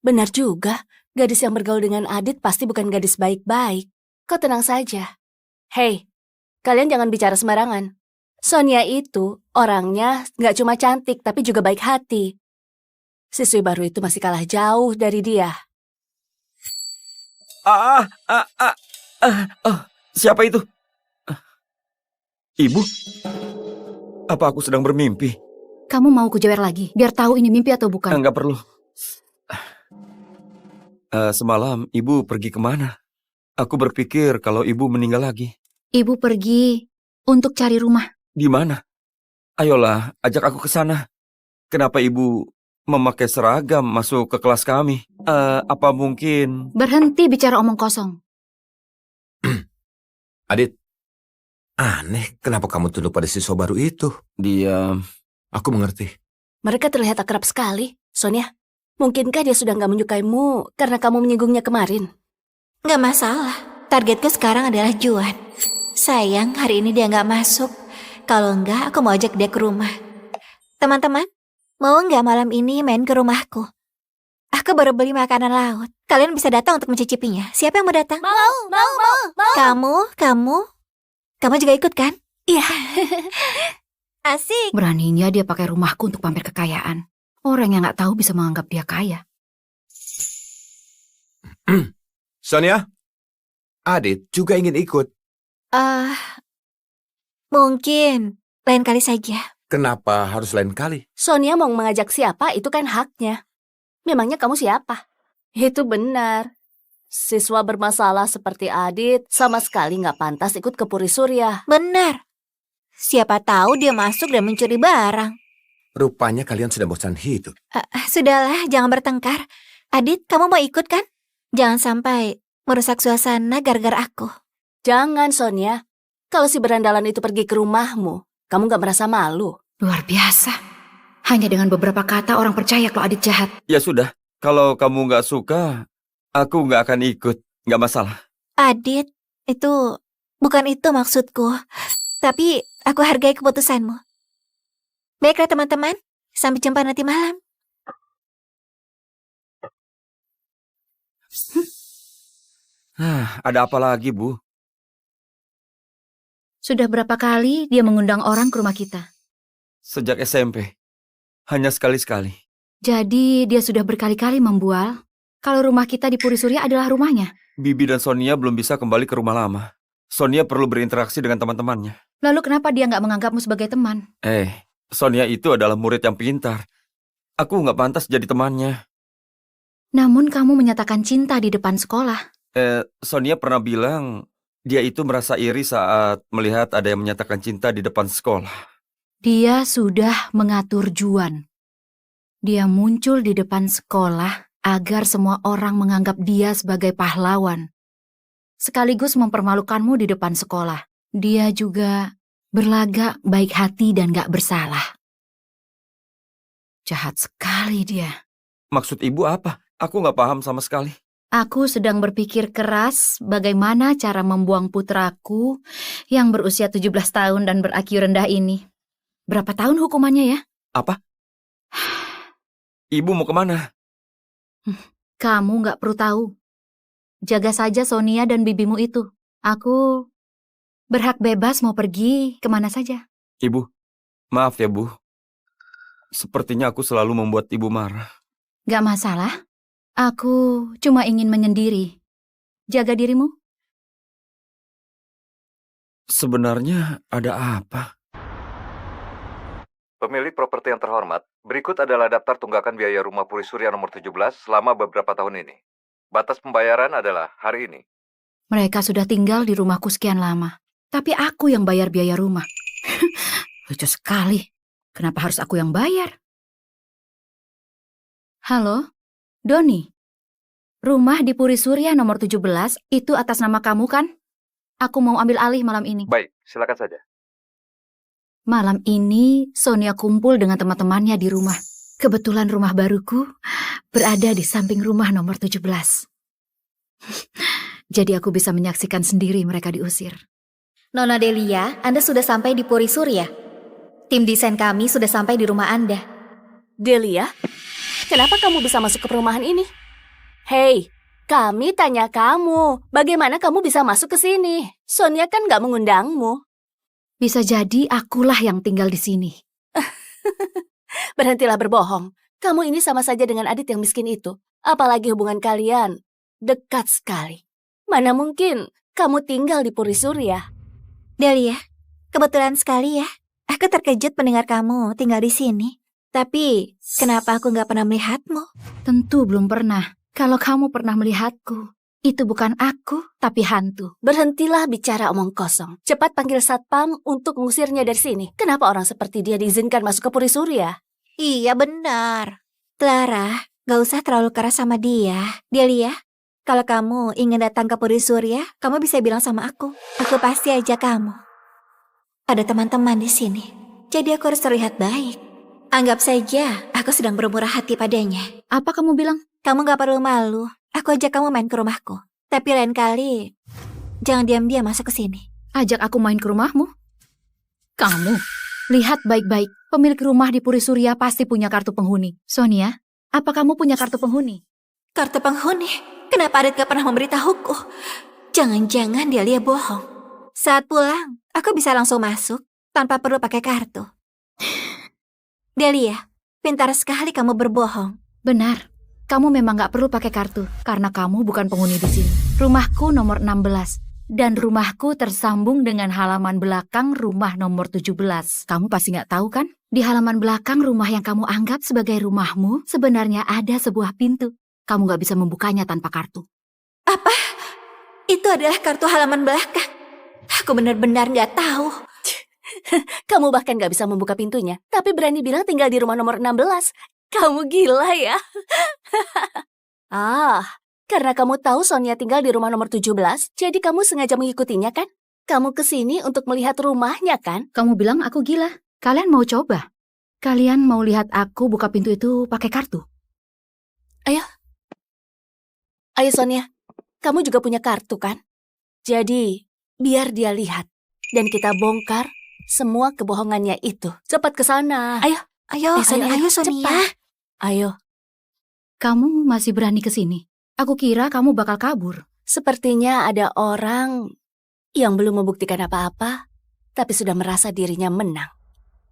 Benar juga. Gadis yang bergaul dengan Adit pasti bukan gadis baik-baik. Kau tenang saja. Hei, kalian jangan bicara sembarangan. Sonia itu orangnya nggak cuma cantik tapi juga baik hati. Siswi baru itu masih kalah jauh dari dia. Siapa itu? Ibu? Apa aku sedang bermimpi? Kamu mau kujewer lagi, biar tahu ini mimpi atau bukan? Enggak perlu. Semalam ibu pergi kemana? Aku berpikir kalau ibu meninggal lagi. Ibu pergi untuk cari rumah. Di mana? Ayolah, ajak aku ke sana. Kenapa ibu memakai seragam masuk ke kelas kami? Apa mungkin... Berhenti bicara omong kosong. Adit, aneh kenapa kamu tunduk pada siswa baru itu? Dia... Aku mengerti. Mereka terlihat akrab sekali. Sonia, mungkinkah dia sudah nggak menyukaimu karena kamu menyinggungnya kemarin? Nggak masalah. Targetku sekarang adalah Juan. Sayang, hari ini dia nggak masuk. Kalau nggak, aku mau ajak dia ke rumah. Teman-teman, mau nggak malam ini main ke rumahku? Aku baru beli makanan laut. Kalian bisa datang untuk mencicipinya. Siapa yang mau datang? Mau. Kamu juga ikut kan? Iya. Asik. Beraninya dia pakai rumahku untuk pamer kekayaan. Orang yang nggak tahu bisa menganggap dia kaya. Sonia, Adit juga ingin ikut. Mungkin lain kali saja. Kenapa harus lain kali? Sonia mau mengajak siapa itu kan haknya. Memangnya kamu siapa? Itu benar. Siswa bermasalah seperti Adit sama sekali nggak pantas ikut ke Puri Surya. Benar. Siapa tahu dia masuk dan mencuri barang. Rupanya kalian sudah bosan hidup. Sudahlah, jangan bertengkar. Adit, kamu mau ikut kan? Jangan sampai merusak suasana gara-gara aku. Jangan, Sonia. Kalau si berandalan itu pergi ke rumahmu, kamu nggak merasa malu? Luar biasa. Hanya dengan beberapa kata orang percaya kalau Adit jahat. Ya sudah, kalau kamu nggak suka, aku nggak akan ikut. Nggak masalah. Adit, bukan itu maksudku. Tapi aku hargai keputusanmu. Baiklah teman-teman, sampai jumpa nanti malam. Ada apa lagi, Bu? Sudah berapa kali dia mengundang orang ke rumah kita? Sejak SMP. Hanya sekali-sekali. Jadi dia sudah berkali-kali membual kalau rumah kita di Puri Surya adalah rumahnya. Bibi dan Sonia belum bisa kembali ke rumah lama. Sonia perlu berinteraksi dengan teman-temannya. Lalu kenapa dia nggak menganggapmu sebagai teman? Sonia itu adalah murid yang pintar. Aku nggak pantas jadi temannya. Namun kamu menyatakan cinta di depan sekolah. Sonia pernah bilang dia itu merasa iri saat melihat ada yang menyatakan cinta di depan sekolah. Dia sudah mengatur Juan. Dia muncul di depan sekolah agar semua orang menganggap dia sebagai pahlawan. Sekaligus mempermalukanmu di depan sekolah. Dia juga berlagak baik hati dan gak bersalah. Jahat sekali dia. Maksud ibu apa? Aku nggak paham sama sekali. Aku sedang berpikir keras bagaimana cara membuang putraku yang berusia 17 tahun dan ber-IQ rendah ini. Berapa tahun hukumannya ya? Apa? Ibu mau kemana? Kamu gak perlu tahu. Jaga saja Sonia dan bibimu itu. Aku berhak bebas mau pergi kemana saja. Ibu, maaf ya Bu. Sepertinya aku selalu membuat ibu marah. Gak masalah. Aku cuma ingin menyendiri. Jaga dirimu. Sebenarnya ada apa? Pemilik properti yang terhormat, berikut adalah daftar tunggakan biaya rumah Puri Surya nomor 17 selama beberapa tahun ini. Batas pembayaran adalah hari ini. Mereka sudah tinggal di rumahku sekian lama. Tapi aku yang bayar biaya rumah. Lucu sekali. Kenapa harus aku yang bayar? Halo, Doni. Rumah di Puri Surya nomor 17 itu atas nama kamu kan? Aku mau ambil alih malam ini. Baik, silakan saja. Malam ini Sonia kumpul dengan teman-temannya di rumah. Kebetulan rumah baruku berada di samping rumah nomor 17. Jadi aku bisa menyaksikan sendiri mereka diusir. Nona Delia, Anda sudah sampai di Puri Surya. Tim desain kami sudah sampai di rumah Anda. Delia, kenapa kamu bisa masuk ke perumahan ini? Hei, kami tanya kamu, bagaimana kamu bisa masuk ke sini? Sonia kan nggak mengundangmu. Bisa jadi akulah yang tinggal di sini. Berhentilah berbohong. Kamu ini sama saja dengan Adit yang miskin itu. Apalagi hubungan kalian dekat sekali. Mana mungkin kamu tinggal di Puri Surya? Delia, kebetulan sekali ya. Aku terkejut mendengar kamu tinggal di sini. Tapi, kenapa aku nggak pernah melihatmu? Tentu belum pernah. Kalau kamu pernah melihatku, itu bukan aku, tapi hantu. Berhentilah bicara omong kosong. Cepat panggil satpam untuk mengusirnya dari sini. Kenapa orang seperti dia diizinkan masuk ke Puri Surya? Iya benar. Clara, gak usah terlalu keras sama dia. Delia, kalau kamu ingin datang ke Puri Surya, kamu bisa bilang sama aku. Aku pasti ajak kamu. Ada teman-teman di sini. Jadi aku harus terlihat baik. Anggap saja aku sedang bermurah hati padanya. Apa kamu bilang? Kamu gak perlu malu. Aku ajak kamu main ke rumahku. Tapi lain kali, jangan diam-diam masuk ke sini. Ajak aku main ke rumahmu? Kamu, lihat baik-baik. Pemilik rumah di Puri Surya pasti punya kartu penghuni. Sonia, apa kamu punya kartu penghuni? Kartu penghuni? Kenapa Adit gak pernah memberitahuku? Jangan-jangan dia bohong. Saat pulang, aku bisa langsung masuk tanpa perlu pakai kartu. Delia, pintar sekali kamu berbohong. Benar, kamu memang gak perlu pakai kartu karena kamu bukan penghuni di sini. Rumahku nomor 16 dan rumahku tersambung dengan halaman belakang rumah nomor 17. Kamu pasti gak tahu kan? Di halaman belakang rumah yang kamu anggap sebagai rumahmu sebenarnya ada sebuah pintu. Kamu gak bisa membukanya tanpa kartu. Apa? Itu adalah kartu halaman belakang. Aku benar-benar gak tahu. Kamu bahkan gak bisa membuka pintunya, tapi berani bilang tinggal di rumah nomor 16. Kamu gila ya? Karena kamu tahu Sonia tinggal di rumah nomor 17, jadi kamu sengaja mengikutinya kan? Kamu kesini untuk melihat rumahnya kan? Kamu bilang aku gila. Kalian mau coba? Kalian mau lihat aku buka pintu itu pakai kartu? Ayo Sonia, kamu juga punya kartu kan? Jadi, biar dia lihat. Dan kita bongkar semua kebohongannya itu. Cepat ke sana. Ayo Sonia. Cepat. Ayo. Kamu masih berani ke sini? Aku kira kamu bakal kabur. Sepertinya ada orang yang belum membuktikan apa-apa, tapi sudah merasa dirinya menang.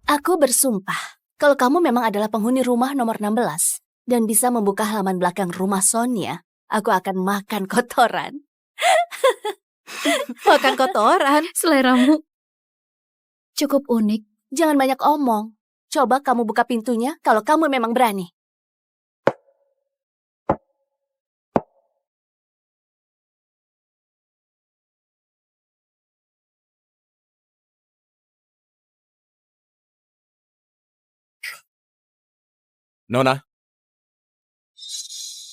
Aku bersumpah, kalau kamu memang adalah penghuni rumah nomor 16 dan bisa membuka halaman belakang rumah Sonia, aku akan makan kotoran. Makan kotoran? Seleramu cukup unik. Jangan banyak omong. Coba kamu buka pintunya kalau kamu memang berani. Nona,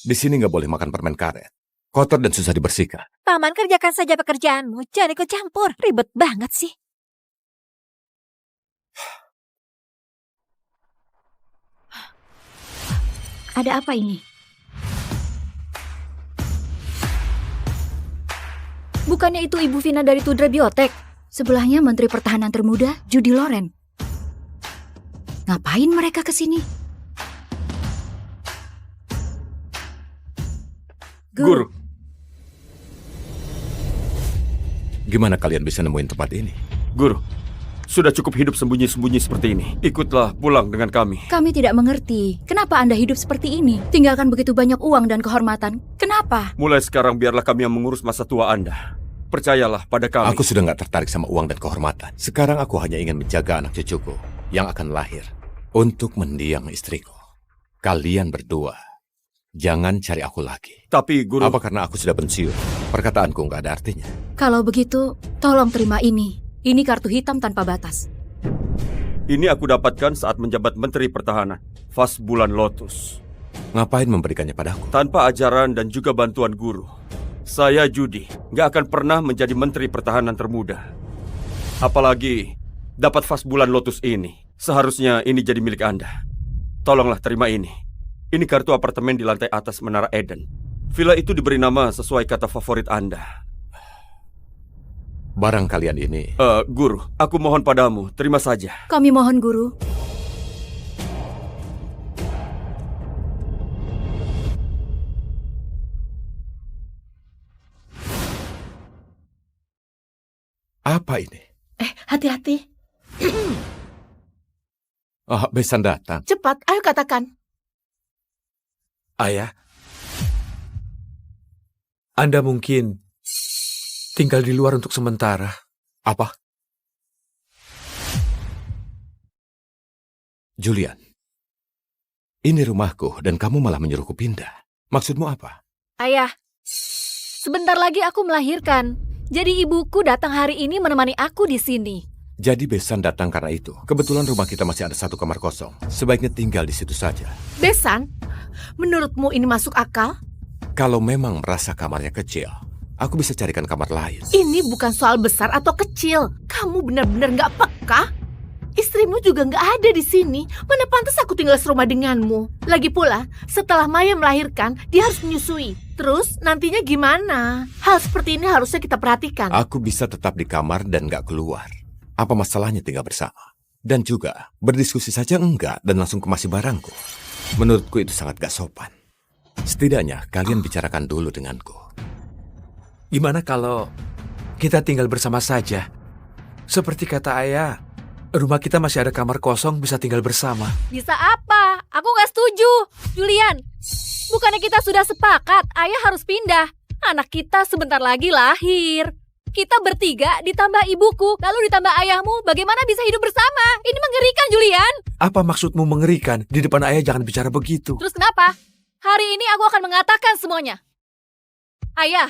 di sini nggak boleh makan permen karet. Kotor dan susah dibersihkan. Paman, kerjakan saja pekerjaanmu. Jangan ikut campur. Ribet banget sih. Ada apa ini? Bukannya itu Ibu Vina dari Tudra Biotek? Sebelahnya Menteri Pertahanan termuda, Judy Loren. Ngapain mereka ke sini? Guru. Gimana kalian bisa nemuin tempat ini? Guru, sudah cukup hidup sembunyi-sembunyi seperti ini. Ikutlah pulang dengan kami. Kami tidak mengerti. Kenapa Anda hidup seperti ini? Tinggalkan begitu banyak uang dan kehormatan. Kenapa? Mulai sekarang biarlah kami yang mengurus masa tua Anda. percayalah pada kami. Aku sudah nggak tertarik sama uang dan kehormatan. Sekarang aku hanya ingin menjaga anak cucuku yang akan lahir untuk mendiang istriku. Kalian berdua, jangan cari aku lagi. Tapi Guru... Apa karena aku sudah pensiun? Perkataanku nggak ada artinya. Kalau begitu, tolong terima ini. Ini kartu hitam tanpa batas. Ini aku dapatkan saat menjabat Menteri Pertahanan. Fas bulan Lotus. Ngapain memberikannya padaku? Tanpa ajaran dan juga bantuan guru, saya judi nggak akan pernah menjadi Menteri Pertahanan termuda. Apalagi dapat Fas bulan Lotus ini. Seharusnya ini jadi milik Anda. Tolonglah terima ini. Ini kartu apartemen di lantai atas Menara Eden. Villa itu diberi nama sesuai kata favorit Anda. Barang kalian ini... Guru, aku mohon padamu, terima saja. Kami mohon, Guru. Apa ini? Hati-hati. Oh, Besan datang. Cepat, ayo katakan. Ayah, Anda mungkin tinggal di luar untuk sementara. Apa? Julian, ini rumahku dan kamu malah menyuruhku pindah. Maksudmu apa? Ayah, sebentar lagi aku melahirkan. Jadi ibuku datang hari ini menemani aku di sini. Jadi Besan datang karena itu. Kebetulan rumah kita masih ada satu kamar kosong. Sebaiknya tinggal di situ saja. Besan, menurutmu ini masuk akal? Kalau memang merasa kamarnya kecil, aku bisa carikan kamar lain. Ini bukan soal besar atau kecil. Kamu benar-benar nggak peka. Istrimu juga nggak ada di sini. Mana pantas aku tinggal serumah denganmu. Lagi pula, setelah Maya melahirkan, dia harus menyusui. Terus nantinya gimana? Hal seperti ini harusnya kita perhatikan. Aku bisa tetap di kamar dan nggak keluar. Apa masalahnya tinggal bersama? Dan juga berdiskusi saja enggak dan langsung kemasi barangku. Menurutku itu sangat gak sopan. Setidaknya kalian bicarakan dulu denganku. Gimana kalau kita tinggal bersama saja? Seperti kata ayah, rumah kita masih ada kamar kosong, bisa tinggal bersama. Bisa apa? Aku nggak setuju. Julian, bukannya kita sudah sepakat ayah harus pindah. Anak kita sebentar lagi lahir. Kita bertiga ditambah ibuku, lalu ditambah ayahmu. Bagaimana bisa hidup bersama? Ini mengerikan, Julian. Apa maksudmu mengerikan? Di depan ayah jangan bicara begitu. Terus kenapa? Hari ini aku akan mengatakan semuanya. Ayah,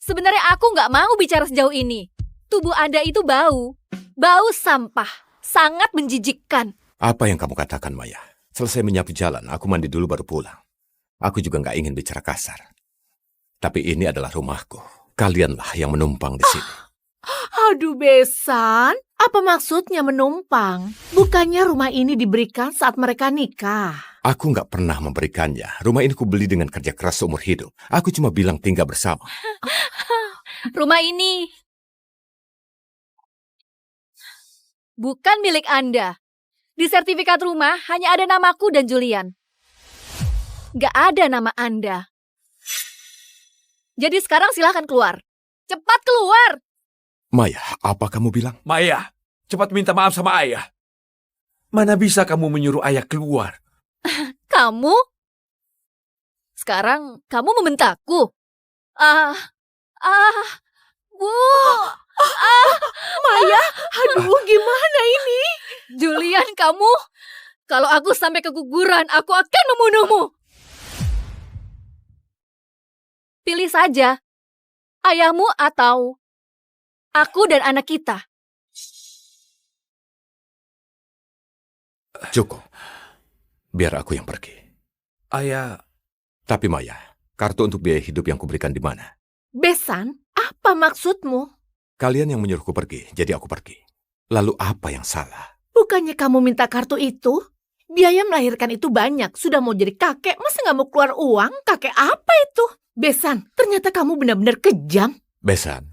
sebenarnya aku nggak mau bicara sejauh ini. Tubuh Anda itu bau. Bau sampah. Sangat menjijikkan. Apa yang kamu katakan, Maya? Selesai menyapu jalan, aku mandi dulu baru pulang. Aku juga nggak ingin bicara kasar. Tapi ini adalah rumahku. Kalianlah yang menumpang di sini. Aduh Besan, apa maksudnya menumpang? Bukannya rumah ini diberikan saat mereka nikah? Aku nggak pernah memberikannya. Rumah ini kubeli dengan kerja keras seumur hidup. Aku cuma bilang tinggal bersama. Rumah ini bukan milik Anda. Di sertifikat rumah hanya ada namaku dan Julian. Gak ada nama Anda. Jadi sekarang silahkan keluar. Cepat keluar! Maya, apa kamu bilang? Maya, cepat minta maaf sama ayah. Mana bisa kamu menyuruh ayah keluar? Kamu? Sekarang kamu membentakku? Bu! Maya, aduh gimana ini? Julian, kamu? Kalau aku sampai keguguran, aku akan membunuhmu. Pilih saja, ayahmu atau aku dan anak kita. Cukup. Biar aku yang pergi. Ayah... Tapi Maya, kartu untuk biaya hidup yang kuberikan di mana? Besan, apa maksudmu? Kalian yang menyuruhku pergi, jadi aku pergi. Lalu apa yang salah? Bukannya kamu minta kartu itu? Biaya melahirkan itu banyak. Sudah mau jadi kakek, masa nggak mau keluar uang? Kakek apa itu? Besan, ternyata kamu benar-benar kejam. Besan,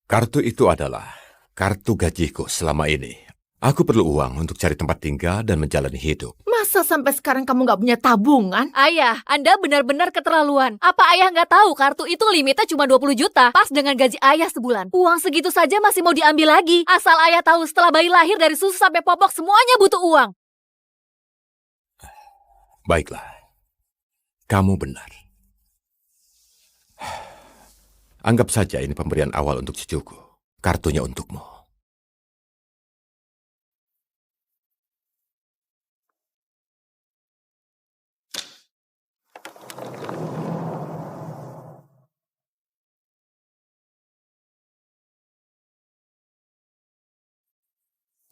kartu itu adalah kartu gajiku selama ini. Aku perlu uang untuk cari tempat tinggal dan menjalani hidup. Masa sampai sekarang kamu nggak punya tabungan? Ayah, Anda benar-benar keterlaluan. Apa ayah nggak tahu kartu itu limitnya cuma 20 juta? Pas dengan gaji ayah sebulan. Uang segitu saja masih mau diambil lagi. Asal ayah tahu setelah bayi lahir dari susu sampai popok semuanya butuh uang. Baiklah, kamu benar. Anggap saja ini pemberian awal untuk cucuku. Kartunya untukmu.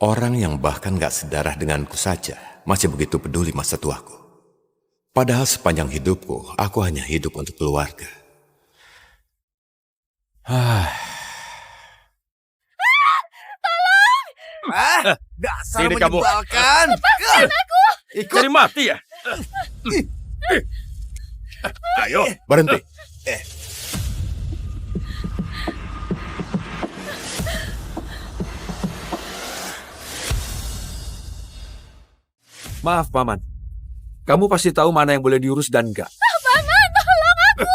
Orang yang bahkan gak sedarah denganku saja masih begitu peduli masa tuaku. Padahal sepanjang hidupku, aku hanya hidup untuk keluarga. Dasar menyebalkan. Lepaskan aku! Cari mati ya? Ayo. Berhenti. Maaf, Paman. Kamu pasti tahu mana yang boleh diurus dan enggak. Paman, tolong aku!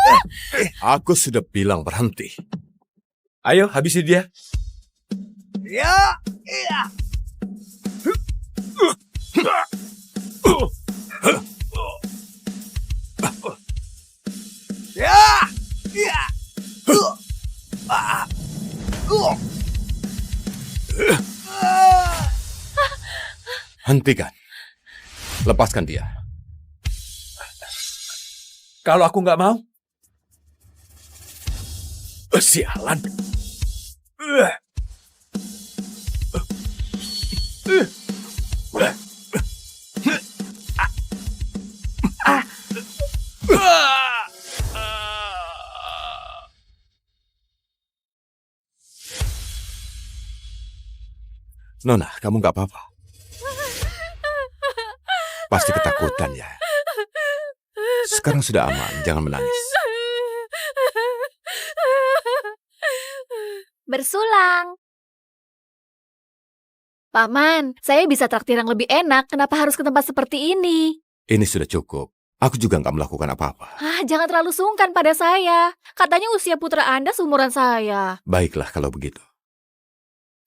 Aku sudah bilang berhenti. Ayo, habisi dia. Ya. Hentikan. Lepaskan dia. Kalau aku nggak mau? Sialan. Nona, kamu nggak apa-apa. Pasti ketakutan ya. Sekarang sudah aman, jangan menangis. Bersulang. Paman, saya bisa traktir yang lebih enak. Kenapa harus ke tempat seperti ini? Ini sudah cukup. Aku juga nggak melakukan apa-apa. Jangan terlalu sungkan pada saya. Katanya usia putra Anda seumuran saya. Baiklah kalau begitu.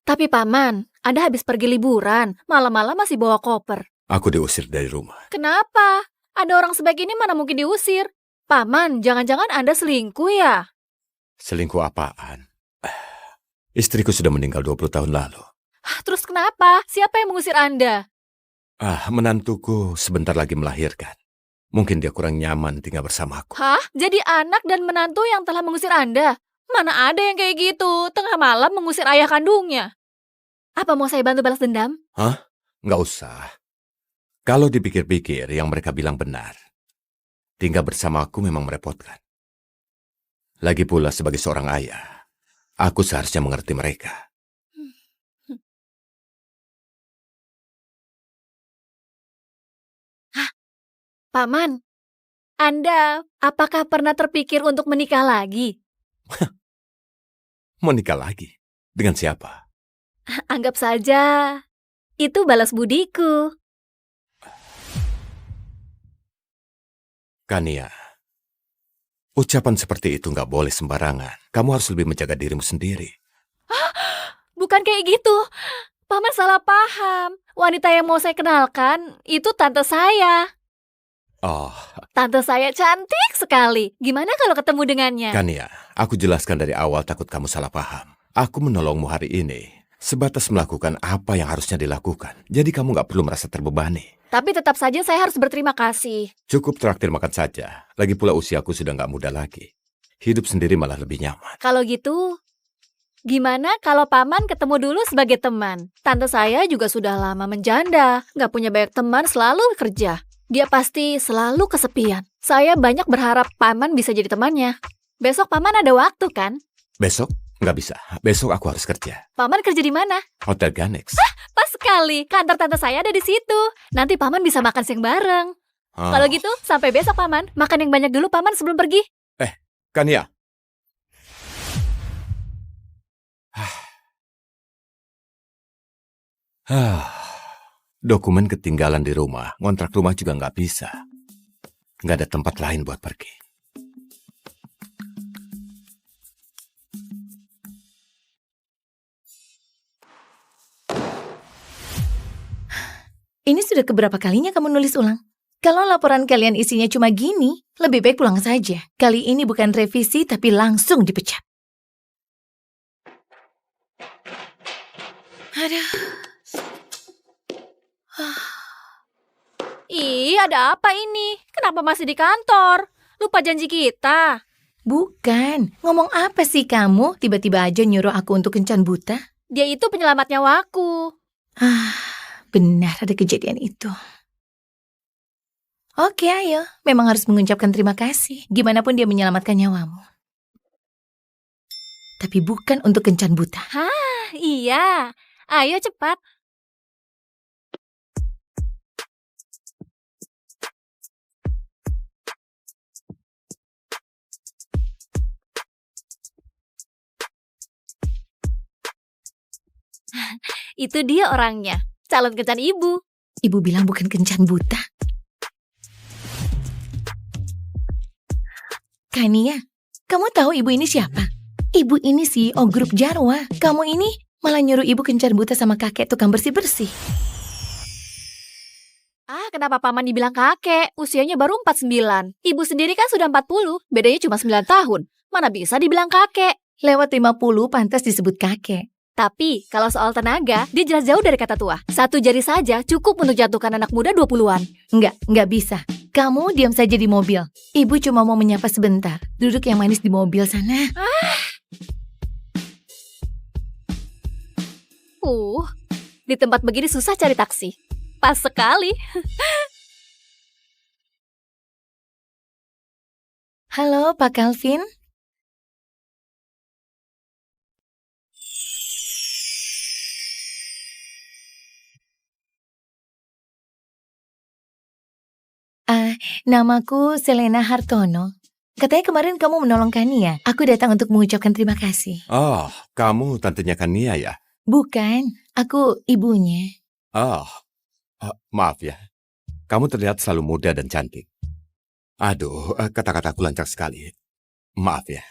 Tapi Paman, Anda habis pergi liburan. Malam-malam masih bawa koper. Aku diusir dari rumah. Kenapa? Ada orang sebaik ini mana mungkin diusir? Paman, jangan-jangan Anda selingkuh ya? Selingkuh apaan? Istriku sudah meninggal 20 tahun lalu. Terus kenapa? Siapa yang mengusir Anda? Menantuku sebentar lagi melahirkan. Mungkin dia kurang nyaman tinggal bersamaku. Hah? Jadi anak dan menantu yang telah mengusir Anda? Mana ada yang kayak gitu? Tengah malam mengusir ayah kandungnya. Apa mau saya bantu balas dendam? Nggak usah. Kalau dipikir-pikir yang mereka bilang benar. Tinggal bersamaku memang merepotkan. Lagi pula sebagai seorang ayah, aku seharusnya mengerti mereka. Paman, Anda apakah pernah terpikir untuk menikah lagi? Menikah lagi? Dengan siapa? Anggap saja, itu balas budiku. Kania, ucapan seperti itu nggak boleh sembarangan. Kamu harus lebih menjaga dirimu sendiri. Bukan kayak gitu. Paman salah paham. Wanita yang mau saya kenalkan, itu tante saya. Oh, Tante saya cantik sekali. Gimana kalau ketemu dengannya? Kania, aku jelaskan dari awal takut kamu salah paham. Aku menolongmu hari ini sebatas melakukan apa yang harusnya dilakukan. Jadi kamu nggak perlu merasa terbebani. Tapi tetap saja saya harus berterima kasih. Cukup traktir makan saja. Lagi pula usiaku sudah nggak muda lagi. Hidup sendiri malah lebih nyaman. Kalau gitu, gimana kalau Paman ketemu dulu sebagai teman? Tante saya juga sudah lama menjanda. Nggak punya banyak teman, selalu kerja. Dia pasti selalu kesepian. Saya banyak berharap Paman bisa jadi temannya. Besok Paman ada waktu kan? Besok? Nggak bisa. Besok aku harus kerja. Paman kerja di mana? Hotel Ganex. Pas sekali, kantor tante saya ada di situ. Nanti Paman bisa makan siang bareng. Kalau gitu, sampai besok Paman. Makan yang banyak dulu Paman sebelum pergi. Kania. Dokumen ketinggalan di rumah. Ngontrak rumah juga nggak bisa. Nggak ada tempat lain buat pergi. Ini sudah keberapa kalinya kamu nulis ulang? Kalau laporan kalian isinya cuma gini, lebih baik pulang saja. Kali ini bukan revisi tapi langsung dipecat. Aduh. Ih, ada apa ini? Kenapa masih di kantor? Lupa janji kita. Bukan, ngomong apa sih kamu? Tiba-tiba aja nyuruh aku untuk kencan buta. Dia itu penyelamat nyawaku. Benar ada kejadian itu. Oke, ayo. Memang harus mengucapkan terima kasih. Gimana pun dia menyelamatkan nyawamu. Tapi bukan untuk kencan buta. Hah, iya. Ayo cepat. Itu dia orangnya, calon kencan ibu. Ibu bilang bukan kencan buta. Kania, kamu tahu ibu ini siapa? Ibu ini CEO grup Jarwa. Kamu ini malah nyuruh ibu kencan buta sama kakek tukang bersih-bersih. Kenapa paman dibilang kakek? Usianya baru 49. Ibu sendiri kan sudah 40, bedanya cuma 9 tahun. Mana bisa dibilang kakek? Lewat 50 pantas disebut kakek. Tapi, kalau soal tenaga, dia jelas jauh dari kata tua. 1 jari saja cukup untuk jatuhkan anak muda 20-an. Enggak bisa. Kamu diam saja di mobil. Ibu cuma mau menyapa sebentar. Duduk yang manis di mobil sana. Di tempat begini susah cari taksi. Pas sekali. Halo, Pak Calvin. Namaku Selena Hartono. Katanya kemarin kamu menolong Kania. Aku datang untuk mengucapkan terima kasih. Oh, kamu tantenya Kania ya? Bukan, aku ibunya. Oh, maaf ya. Kamu terlihat selalu muda dan cantik. Aduh, kata-kataku lancar sekali. Maaf ya.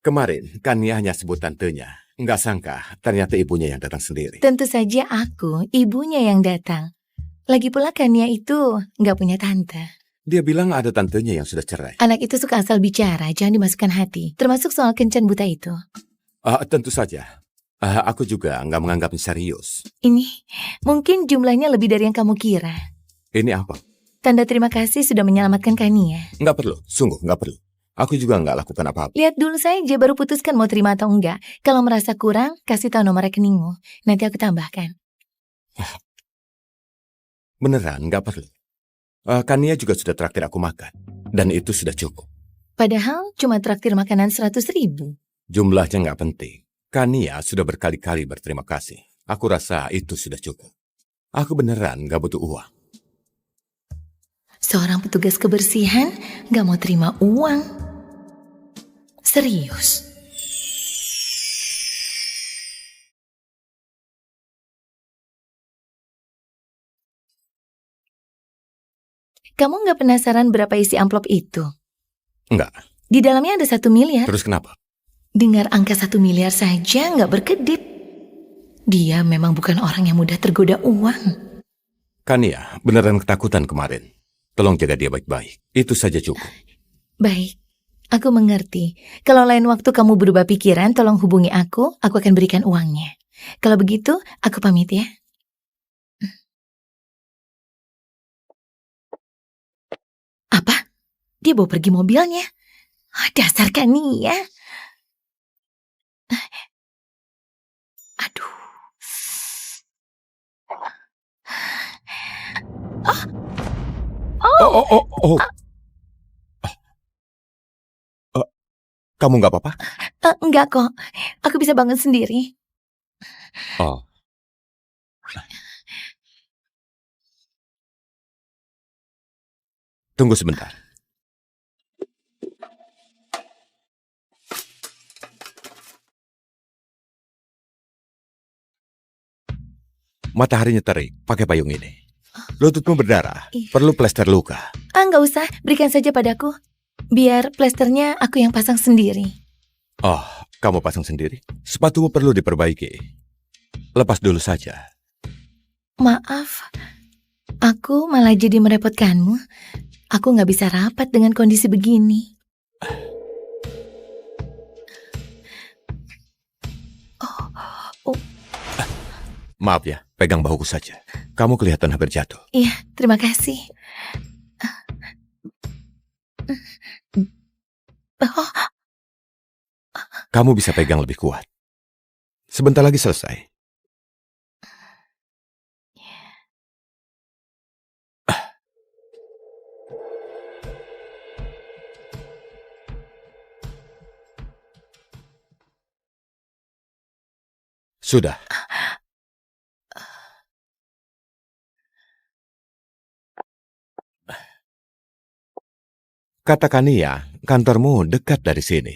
Kemarin, Kania hanya sebut tantenya. Nggak sangka, ternyata ibunya yang datang sendiri. Tentu saja aku, ibunya yang datang. Lagi pula Kania itu nggak punya tante. Dia bilang ada tantenya yang sudah cerai. Anak itu suka asal bicara, jangan dimasukkan hati. Termasuk soal kencan buta itu. Tentu saja. Aku juga nggak menganggapnya serius. Ini, mungkin jumlahnya lebih dari yang kamu kira. Ini apa? Tanda terima kasih sudah menyelamatkan Kania. Nggak perlu, sungguh nggak perlu. Aku juga nggak lakukan apa-apa. Lihat dulu saja, baru putuskan mau terima atau enggak. Kalau merasa kurang, kasih tahu nomor rekeningmu. Nanti aku tambahkan. Beneran, nggak perlu. Kania juga sudah traktir aku makan. Dan itu sudah cukup. Padahal cuma traktir makanan 100.000. Jumlahnya nggak penting. Kania sudah berkali-kali berterima kasih. Aku rasa itu sudah cukup. Aku beneran nggak butuh uang. Seorang petugas kebersihan nggak mau terima uang. Serius. Kamu nggak penasaran berapa isi amplop itu? Enggak. Di dalamnya ada 1 miliar. Terus kenapa? Dengar angka 1 miliar saja nggak berkedip. Dia memang bukan orang yang mudah tergoda uang. Kania beneran ketakutan kemarin. Tolong jaga dia baik-baik. Itu saja cukup. Baik, aku mengerti. Kalau lain waktu kamu berubah pikiran, tolong hubungi aku akan berikan uangnya. Kalau begitu, aku pamit ya. Apa? Dia bawa pergi mobilnya? Dasar Kania. Aduh. Kamu nggak apa-apa? Enggak kok. Aku bisa bangun sendiri. Oh. Tunggu sebentar. Mataharinya terik, pakai payung ini. Lututmu berdarah, perlu plester luka. Nggak usah, berikan saja padaku. Biar plesternya aku yang pasang sendiri. Oh, kamu pasang sendiri? Sepatumu perlu diperbaiki. Lepas dulu saja. Maaf, aku malah jadi merepotkanmu. Aku nggak bisa rapat dengan kondisi begini. Maaf ya, pegang bahuku saja. Kamu kelihatan hampir jatuh. Iya, terima kasih. Oh, Kamu bisa pegang lebih kuat. Sebentar lagi selesai. Sudah. Katakan iya, kantormu dekat dari sini.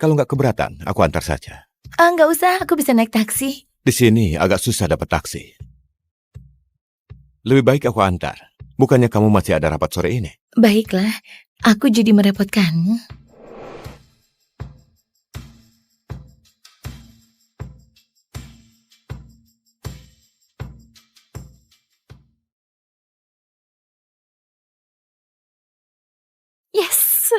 Kalau nggak keberatan, aku antar saja. nggak usah, aku bisa naik taksi. Di sini agak susah dapat taksi. Lebih baik aku antar. Bukannya kamu masih ada rapat sore ini? Baiklah, aku jadi merepotkanmu. Yes.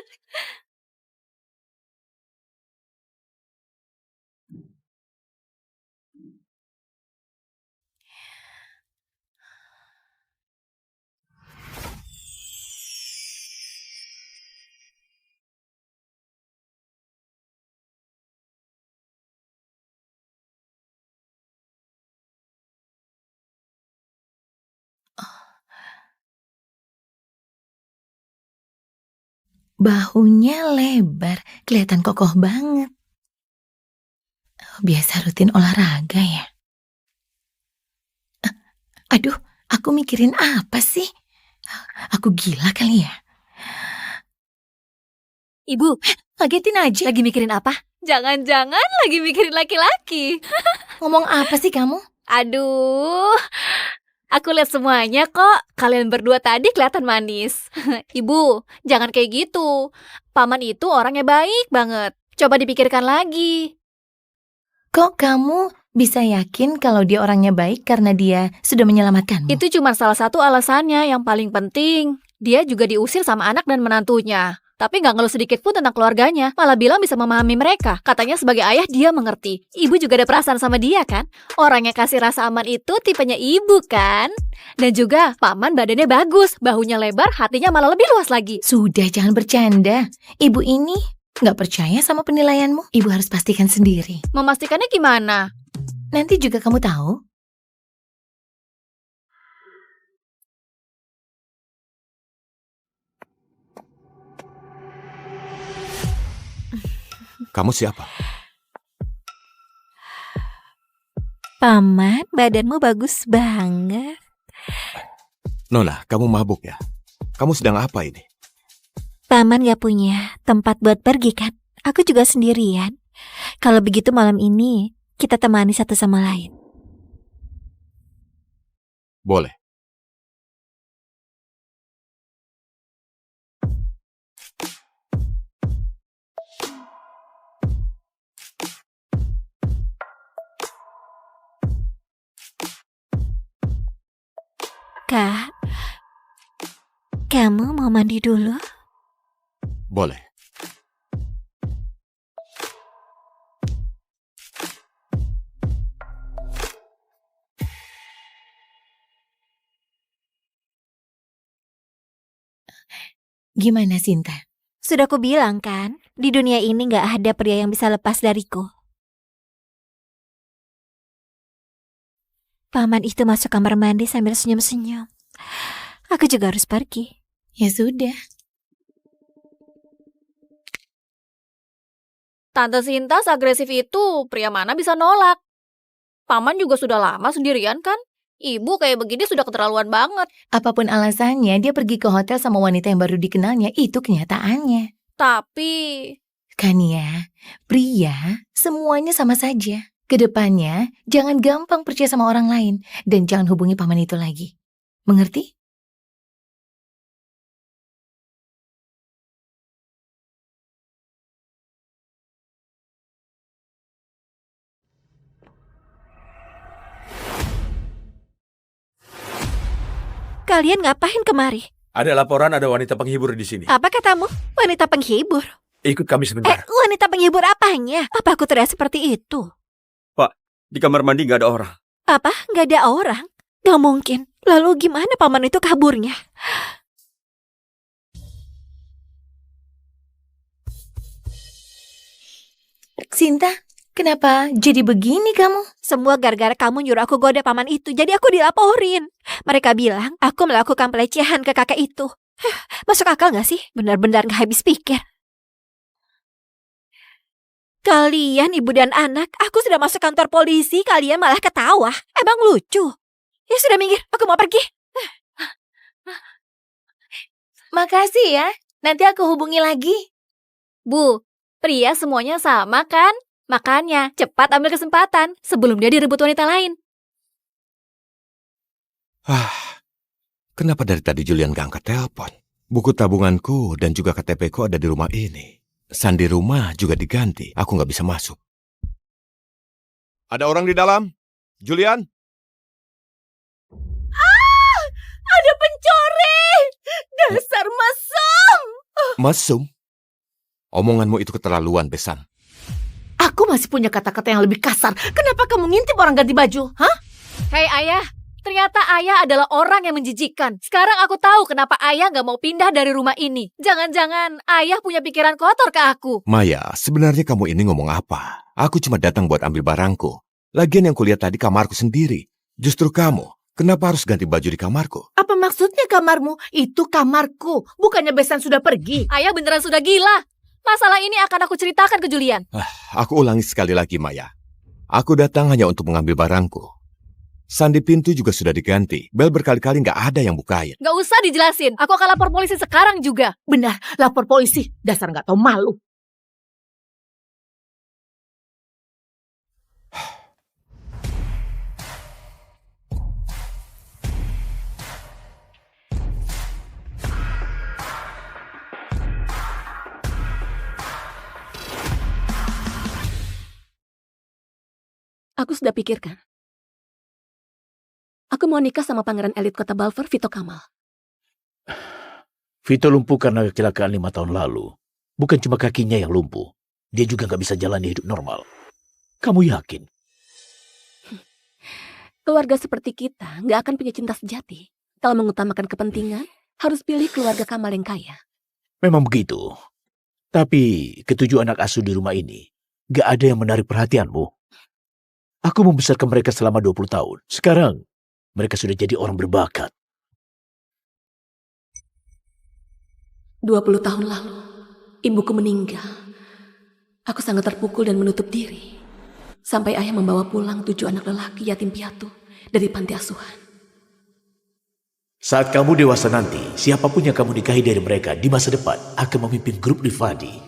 Bahunya lebar, kelihatan kokoh banget. Biasa rutin olahraga ya. Aduh, aku mikirin apa sih? Aku gila kali ya? Ibu, Ngagetin aja. lagi mikirin apa? Jangan-jangan lagi mikirin laki-laki. Ngomong apa sih kamu? Aduh, aku lihat semuanya kok. Kalian berdua tadi kelihatan manis. Ibu, jangan kayak gitu. Paman itu orangnya baik banget. Coba dipikirkan lagi. Kok kamu bisa yakin kalau dia orangnya baik karena dia sudah menyelamatkanmu? Itu cuma salah satu alasannya. Yang paling penting, dia juga diusir sama anak dan menantunya. Tapi nggak ngeluh sedikit pun tentang keluarganya. Malah bilang bisa memahami mereka. Katanya sebagai ayah dia mengerti. Ibu juga ada perasaan sama dia kan? Orang yang kasih rasa aman itu tipenya ibu kan? Dan juga paman badannya bagus. Bahunya lebar, hatinya malah lebih luas lagi. Sudah, jangan bercanda. Ibu ini nggak percaya sama penilaianmu. Ibu harus pastikan sendiri. Memastikannya gimana? Nanti juga kamu tahu. Kamu siapa? Paman, badanmu bagus banget. Nona, kamu mabuk ya? Kamu sedang apa ini? Paman gak punya tempat buat pergi kan? Aku juga sendirian. Kalau begitu malam ini kita temani satu sama lain. Boleh. Kak, kamu mau mandi dulu? Boleh. Gimana, Sinta? Sudah aku bilang kan, di dunia ini gak ada pria yang bisa lepas dariku. Paman itu masuk kamar mandi sambil senyum-senyum. Aku juga harus pergi. Ya sudah. Tante Sinta seagresif itu, pria mana bisa nolak? Paman juga sudah lama sendirian kan? Ibu kayak begini sudah keterlaluan banget. Apapun alasannya, dia pergi ke hotel sama wanita yang baru dikenalnya. Itu kenyataannya. Tapi... Kan ya, pria semuanya sama saja. Kedepannya, jangan gampang percaya sama orang lain. Dan jangan hubungi paman itu lagi. Mengerti? Kalian ngapain kemari? Ada laporan ada wanita penghibur di sini. Apa katamu? Wanita penghibur? Ikut kami sebentar. Wanita penghibur apanya? Apa aku terlihat seperti itu? Pak, di kamar mandi nggak ada orang. Apa? Nggak ada orang? Nggak mungkin. Lalu gimana paman itu kaburnya? Sinta, kenapa jadi begini kamu? Semua gara-gara kamu nyuruh aku goda paman itu, jadi aku dilaporin. Mereka bilang aku melakukan pelecehan ke kakak itu. Masuk akal gak sih? Benar-benar gak habis pikir. Kalian ibu dan anak, aku sudah masuk kantor polisi, kalian malah ketawa. Emang lucu? Ya sudah minggir, aku mau pergi. Makasih ya, nanti aku hubungi lagi. Bu, pria semuanya sama kan? Makanya cepat ambil kesempatan sebelum dia direbut wanita lain. Kenapa dari tadi Julian gak angkat telepon? Buku tabunganku dan juga KTP-ku ada di rumah ini. Sandi rumah juga diganti, aku nggak bisa masuk. Ada orang di dalam? Julian? Ada pencuri! Dasar mesum! Mesum? Omonganmu itu keterlaluan, Besan. Aku masih punya kata-kata yang lebih kasar. Kenapa kamu ngintip orang ganti baju? Hah? Hei ayah, ternyata ayah adalah orang yang menjijikan. Sekarang aku tahu kenapa ayah nggak mau pindah dari rumah ini. Jangan-jangan ayah punya pikiran kotor ke aku. Maya, sebenarnya kamu ini ngomong apa? Aku cuma datang buat ambil barangku. Lagian yang kulihat tadi kamarku sendiri. Justru kamu, kenapa harus ganti baju di kamarku? Apa maksudnya kamarmu? Itu kamarku. Bukannya Besan sudah pergi. Ayah beneran sudah gila. Masalah ini akan aku ceritakan ke Julian. Aku ulangi sekali lagi, Maya. Aku datang hanya untuk mengambil barangku. Sandi pintu juga sudah diganti. Bel berkali-kali nggak ada yang bukain. Nggak usah dijelasin. Aku akan lapor polisi sekarang juga. Benar, lapor polisi. Dasar nggak tahu malu. Aku sudah pikirkan. Aku mau nikah sama pangeran elit kota Balfour, Vito Kamal. Vito lumpuh karena kecelakaan 5 tahun lalu. Bukan cuma kakinya yang lumpuh. Dia juga nggak bisa jalani hidup normal. Kamu yakin? Keluarga seperti kita nggak akan punya cinta sejati. Kalau mengutamakan kepentingan, harus pilih keluarga Kamal yang kaya. Memang begitu. Tapi ketujuh anak asuh di rumah ini, nggak ada yang menarik perhatianmu. Aku membesarkan mereka selama 20 tahun. Sekarang, mereka sudah jadi orang berbakat. 20 tahun lalu, ibuku meninggal. Aku sangat terpukul dan menutup diri. Sampai ayah membawa pulang 7 anak lelaki yatim piatu dari panti asuhan. Saat kamu dewasa nanti, siapapun yang kamu nikahi dari mereka di masa depan akan memimpin grup Rifadi.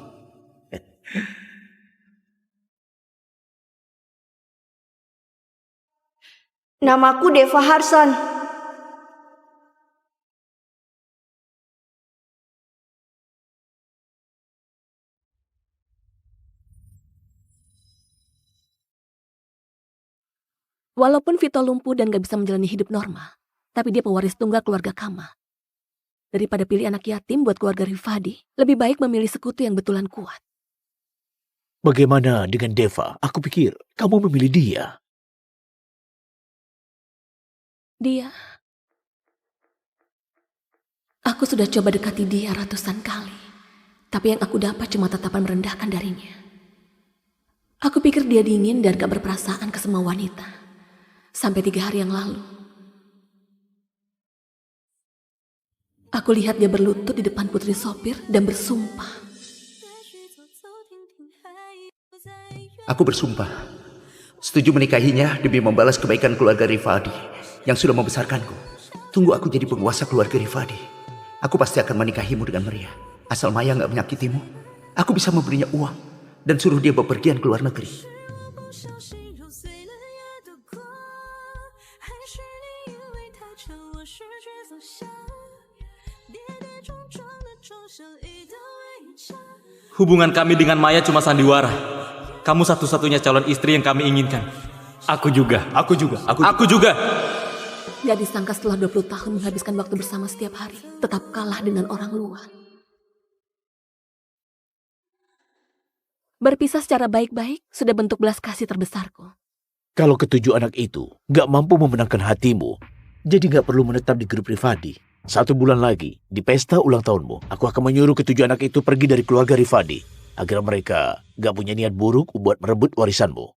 Namaku Deva Harsan. Walaupun Vito lumpuh dan gak bisa menjalani hidup normal, tapi dia pewaris tunggal keluarga Kamal. Daripada pilih anak yatim buat keluarga Rifadi, lebih baik memilih sekutu yang betulan kuat. Bagaimana dengan Deva? Aku pikir kamu memilih dia. Aku sudah coba dekati dia ratusan kali, tapi yang aku dapat cuma tatapan merendahkan darinya. Aku pikir dia dingin dan gak berperasaan ke semua wanita. Sampai 3 hari yang lalu, aku lihat dia berlutut di depan putri sopir dan bersumpah. Aku bersumpah, setuju menikahinya demi membalas kebaikan keluarga Rifadi yang sudah membesarkanku. Tunggu aku jadi penguasa keluarga Rifadi. Aku pasti akan menikahimu dengan meriah. Asal Maya gak menyakitimu, aku bisa memberinya uang dan suruh dia bepergian ke luar negeri. Hubungan kami dengan Maya cuma sandiwara. Kamu satu-satunya calon istri yang kami inginkan. Aku juga. Aku juga. Gak disangka setelah 20 tahun menghabiskan waktu bersama setiap hari, tetap kalah dengan orang luar. Berpisah secara baik-baik sudah bentuk belas kasih terbesarku. Kalau ketujuh anak itu gak mampu memenangkan hatimu, jadi gak perlu menetap di grup Rifadi. 1 bulan lagi, di pesta ulang tahunmu, aku akan menyuruh ketujuh anak itu pergi dari keluarga Rifadi, agar mereka gak punya niat buruk buat merebut warisanmu.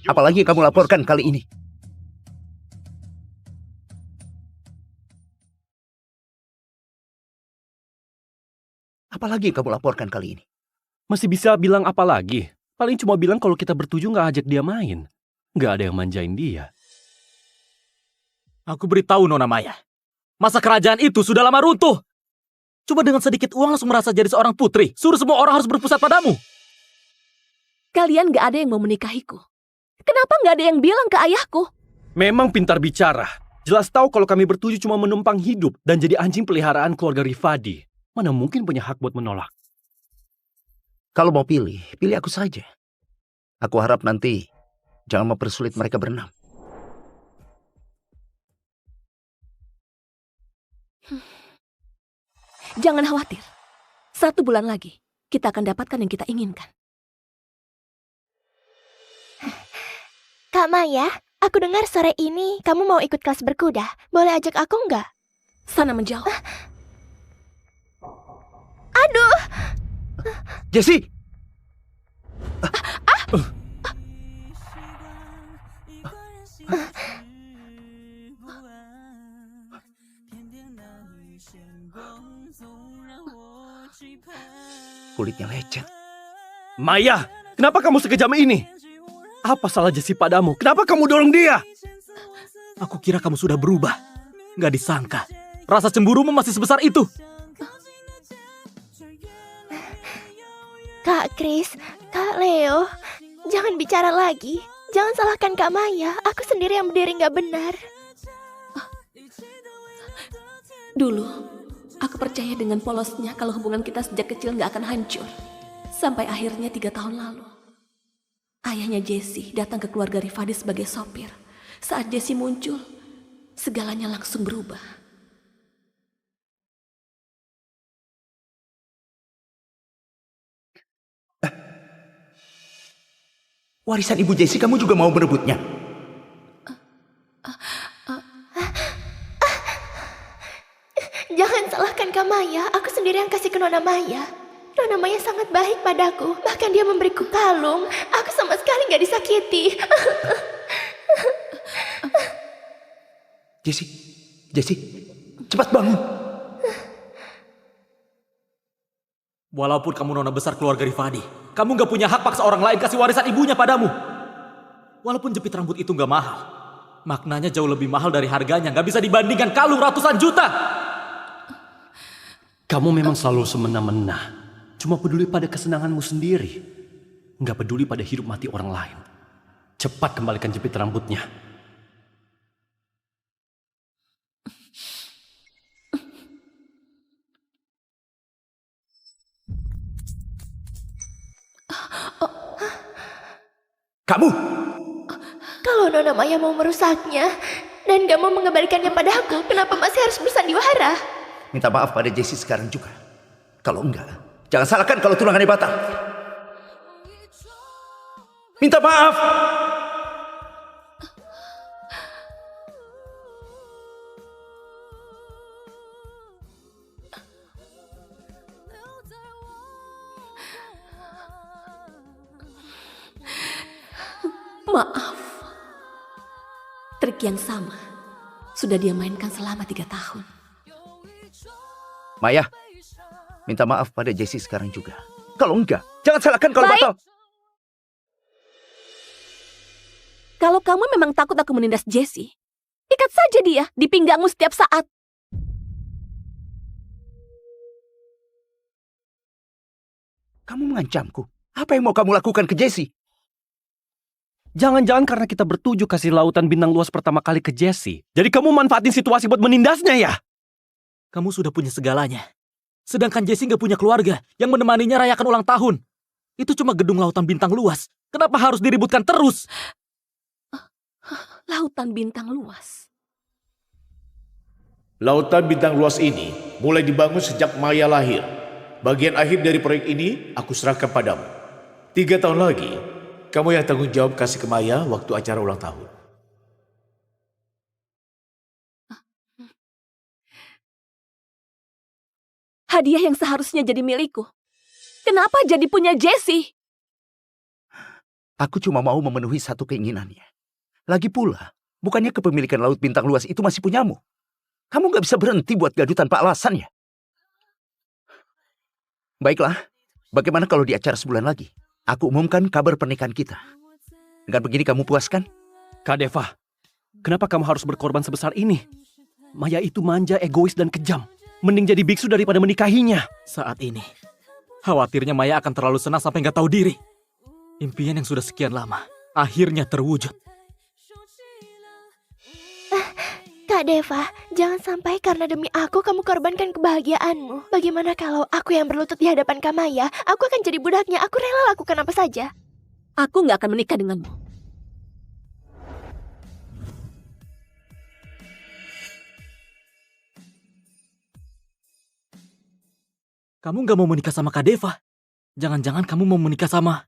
Apalagi yang kamu laporkan kali ini? Apalagi yang kamu laporkan kali ini? Masih bisa bilang apa lagi? Paling cuma bilang kalau kita bertujuh nggak ajak dia main. Nggak ada yang manjain dia. Aku beritahu Nona Maya. Masa kerajaan itu sudah lama runtuh. Cuma dengan sedikit uang langsung merasa jadi seorang putri. Suruh semua orang harus berpusat padamu. Kalian nggak ada yang mau menikahiku. Kenapa nggak ada yang bilang ke ayahku? Memang pintar bicara. Jelas tahu kalau kami bertujuh cuma menumpang hidup dan jadi anjing peliharaan keluarga Rifadi. Mana mungkin punya hak buat menolak. Kalau mau pilih, pilih aku saja. Aku harap nanti jangan mempersulit mereka berenam. Jangan khawatir. 1 bulan lagi, kita akan dapatkan yang kita inginkan. Kak Maya, aku dengar sore ini kamu mau ikut kelas berkuda. Boleh ajak aku nggak? Sana menjauh. Aduh! Jessie! Kulitnya lecet. Maya, kenapa kamu sekejam ini? Apa salah Jessie padamu? Kenapa kamu dorong dia? Aku kira kamu sudah berubah. Nggak disangka. Rasa cemburumu masih sebesar itu. Kak Chris, Kak Leo, jangan bicara lagi. Jangan salahkan Kak Maya. Aku sendiri yang berdiri nggak benar. Dulu, aku percaya dengan polosnya kalau hubungan kita sejak kecil nggak akan hancur. Sampai akhirnya 3 tahun lalu. Ayahnya Jessie datang ke keluarga Rifadi sebagai sopir. Saat Jessie muncul, segalanya langsung berubah. Warisan ibu Jessie kamu juga mau merebutnya? Jangan salahkan Kak Maya. Aku sendiri yang kasih ke Nona Maya. Nona Maya sangat baik padaku. Bahkan dia memberiku kalung. Aku sama sekali gak disakiti. Jessie, cepat bangun. Walaupun kamu nona besar keluarga Rifadi, kamu gak punya hak paksa orang lain kasih warisan ibunya padamu. Walaupun jepit rambut itu gak mahal, maknanya jauh lebih mahal dari harganya. Gak bisa dibandingkan kalung ratusan juta. Kamu memang selalu semena-mena. Cuma peduli pada kesenanganmu sendiri. Gak peduli pada hidup mati orang lain. Cepat kembalikan jepit rambutnya. Kamu! Kalau Nona Maya mau merusaknya dan gak mau mengembalikannya padaku, kenapa masih harus bersandiwara? Minta maaf pada Jessie sekarang juga. Kalau enggak, jangan salahkan kalau tunangannya batal. Minta maaf! Maaf. Trik yang sama sudah dia mainkan selama 3 tahun. Maya, minta maaf pada Jessie sekarang juga. Kalau enggak, jangan salahkan kalau batal. Kalau kamu memang takut aku menindas Jessie, ikat saja dia di pinggangmu setiap saat. Kamu mengancamku. Apa yang mau kamu lakukan ke Jessie? Jangan-jangan karena kita bertujuh kasih lautan bintang luas pertama kali ke Jessie. Jadi kamu manfaatin situasi buat menindasnya ya? Kamu sudah punya segalanya. Sedangkan Jessie nggak punya keluarga yang menemaninya rayakan ulang tahun. Itu cuma gedung lautan bintang luas. Kenapa harus diributkan terus? Lautan bintang luas. Lautan bintang luas ini mulai dibangun sejak Maya lahir. Bagian akhir dari proyek ini aku serahkan padamu. 3 tahun lagi, kamu yang tanggung jawab kasih ke Maya waktu acara ulang tahun. Hadiah yang seharusnya jadi milikku. Kenapa jadi punya Jessie? Aku cuma mau memenuhi satu keinginannya. Lagi pula, bukannya kepemilikan laut bintang luas itu masih punyamu. Kamu nggak bisa berhenti buat gaduh tanpa alasan ya? Baiklah, bagaimana kalau di acara sebulan lagi, aku umumkan kabar pernikahan kita. Dengan begini kamu puas kan? Kak Deva, kenapa kamu harus berkorban sebesar ini? Maya itu manja, egois, dan kejam. Mending jadi biksu daripada menikahinya. Saat ini, khawatirnya Maya akan terlalu senang sampai nggak tahu diri. Impian yang sudah sekian lama, akhirnya terwujud. Kak Deva, jangan sampai karena demi aku kamu korbankan kebahagiaanmu. Bagaimana kalau aku yang berlutut di hadapan Kak Maya? Aku akan jadi budaknya, aku rela lakukan apa saja. Aku nggak akan menikah denganmu. Kamu nggak mau menikah sama Kak Deva? Jangan-jangan kamu mau menikah sama...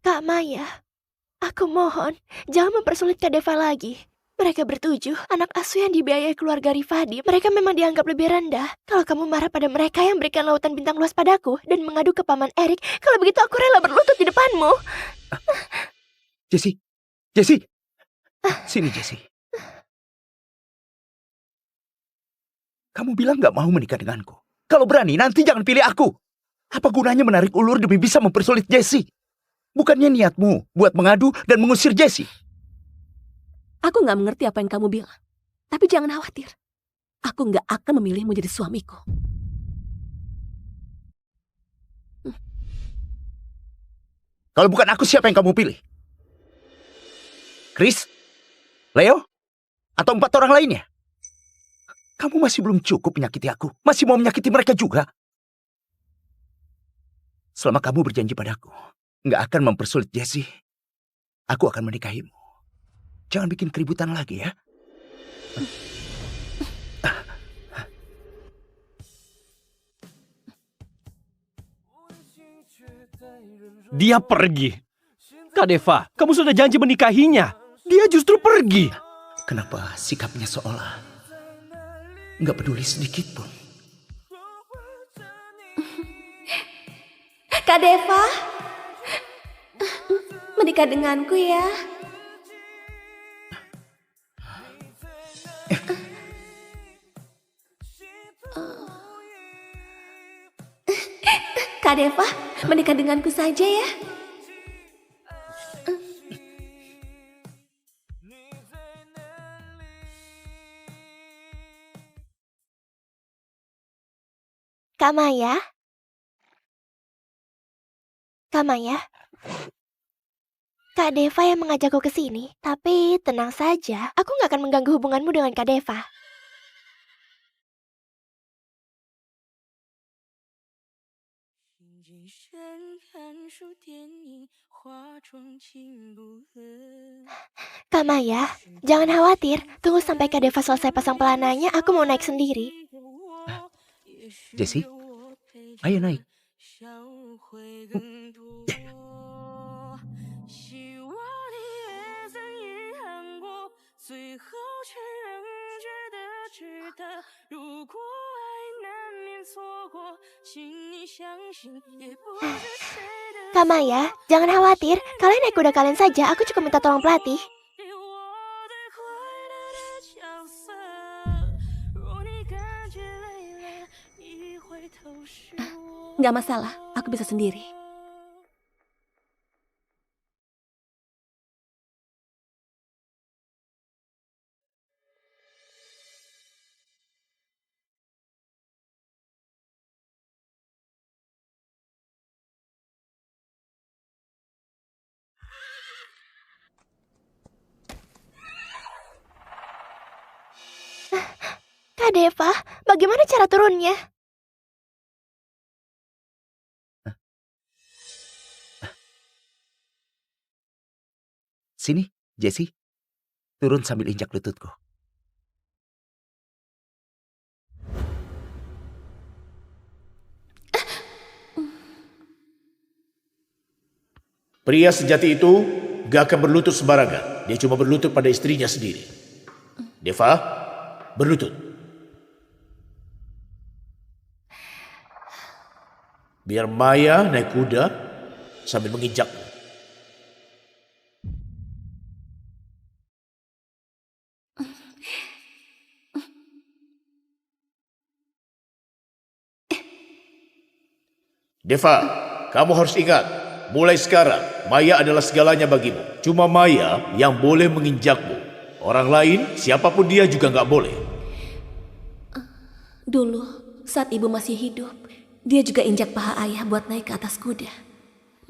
Kak Maya, aku mohon, jangan mempersulit Kak Deva lagi. Mereka bertujuh, anak asuh yang dibiayai keluarga Rifadi. Mereka memang dianggap lebih rendah. Kalau kamu marah pada mereka yang berikan lautan bintang luas padaku dan mengadu ke Paman Erik, kalau begitu aku rela berlutut di depanmu. Jessie, Jessie, sini Jessie. Kamu bilang gak mau menikah denganku. Kalau berani, nanti jangan pilih aku. Apa gunanya menarik ulur demi bisa mempersulit Jessie? Bukannya niatmu buat mengadu dan mengusir Jessie? Aku nggak mengerti apa yang kamu bilang. Tapi jangan khawatir. Aku nggak akan memilihmu jadi suamiku. Kalau bukan aku, siapa yang kamu pilih? Chris? Leo? Atau 4 orang lainnya? Kamu masih belum cukup menyakiti aku. Masih mau menyakiti mereka juga. Selama kamu berjanji padaku nggak akan mempersulit Jessie, aku akan menikahimu. Jangan bikin keributan lagi ya. Dia pergi. Kak Deva, kamu sudah janji menikahinya. Dia justru pergi. Kenapa sikapnya seolah nggak peduli sedikit pun? Kak Deva, menikah denganku ya. Kak Deva, menikah denganku saja ya. Kak Maya? Kak Maya? Kak Deva yang mengajakku ke sini. Tapi tenang saja, aku nggak akan mengganggu hubunganmu dengan Kak Deva. Kak Maya, jangan khawatir. Tunggu sampai Kak Deva selesai pasang pelananya, aku mau naik sendiri. Jessie, ayo naik. Kak Maya, jangan khawatir. Kalian naik kuda kalian saja, aku cukup minta tolong pelatih. Nggak masalah, aku bisa sendiri. Kak Deva, bagaimana cara turunnya? Sini, Jesse. Turun sambil injak lututku. Pria sejati itu gak akan berlutut sembarangan. Dia cuma berlutut pada istrinya sendiri. Deva, berlutut. Biar Maya naik kuda sambil menginjakmu. Deva, kamu harus ingat, mulai sekarang Maya adalah segalanya bagimu. Cuma Maya yang boleh menginjakmu. Orang lain, siapapun dia juga nggak boleh. Dulu, saat ibu masih hidup, dia juga injak paha ayah buat naik ke atas kuda.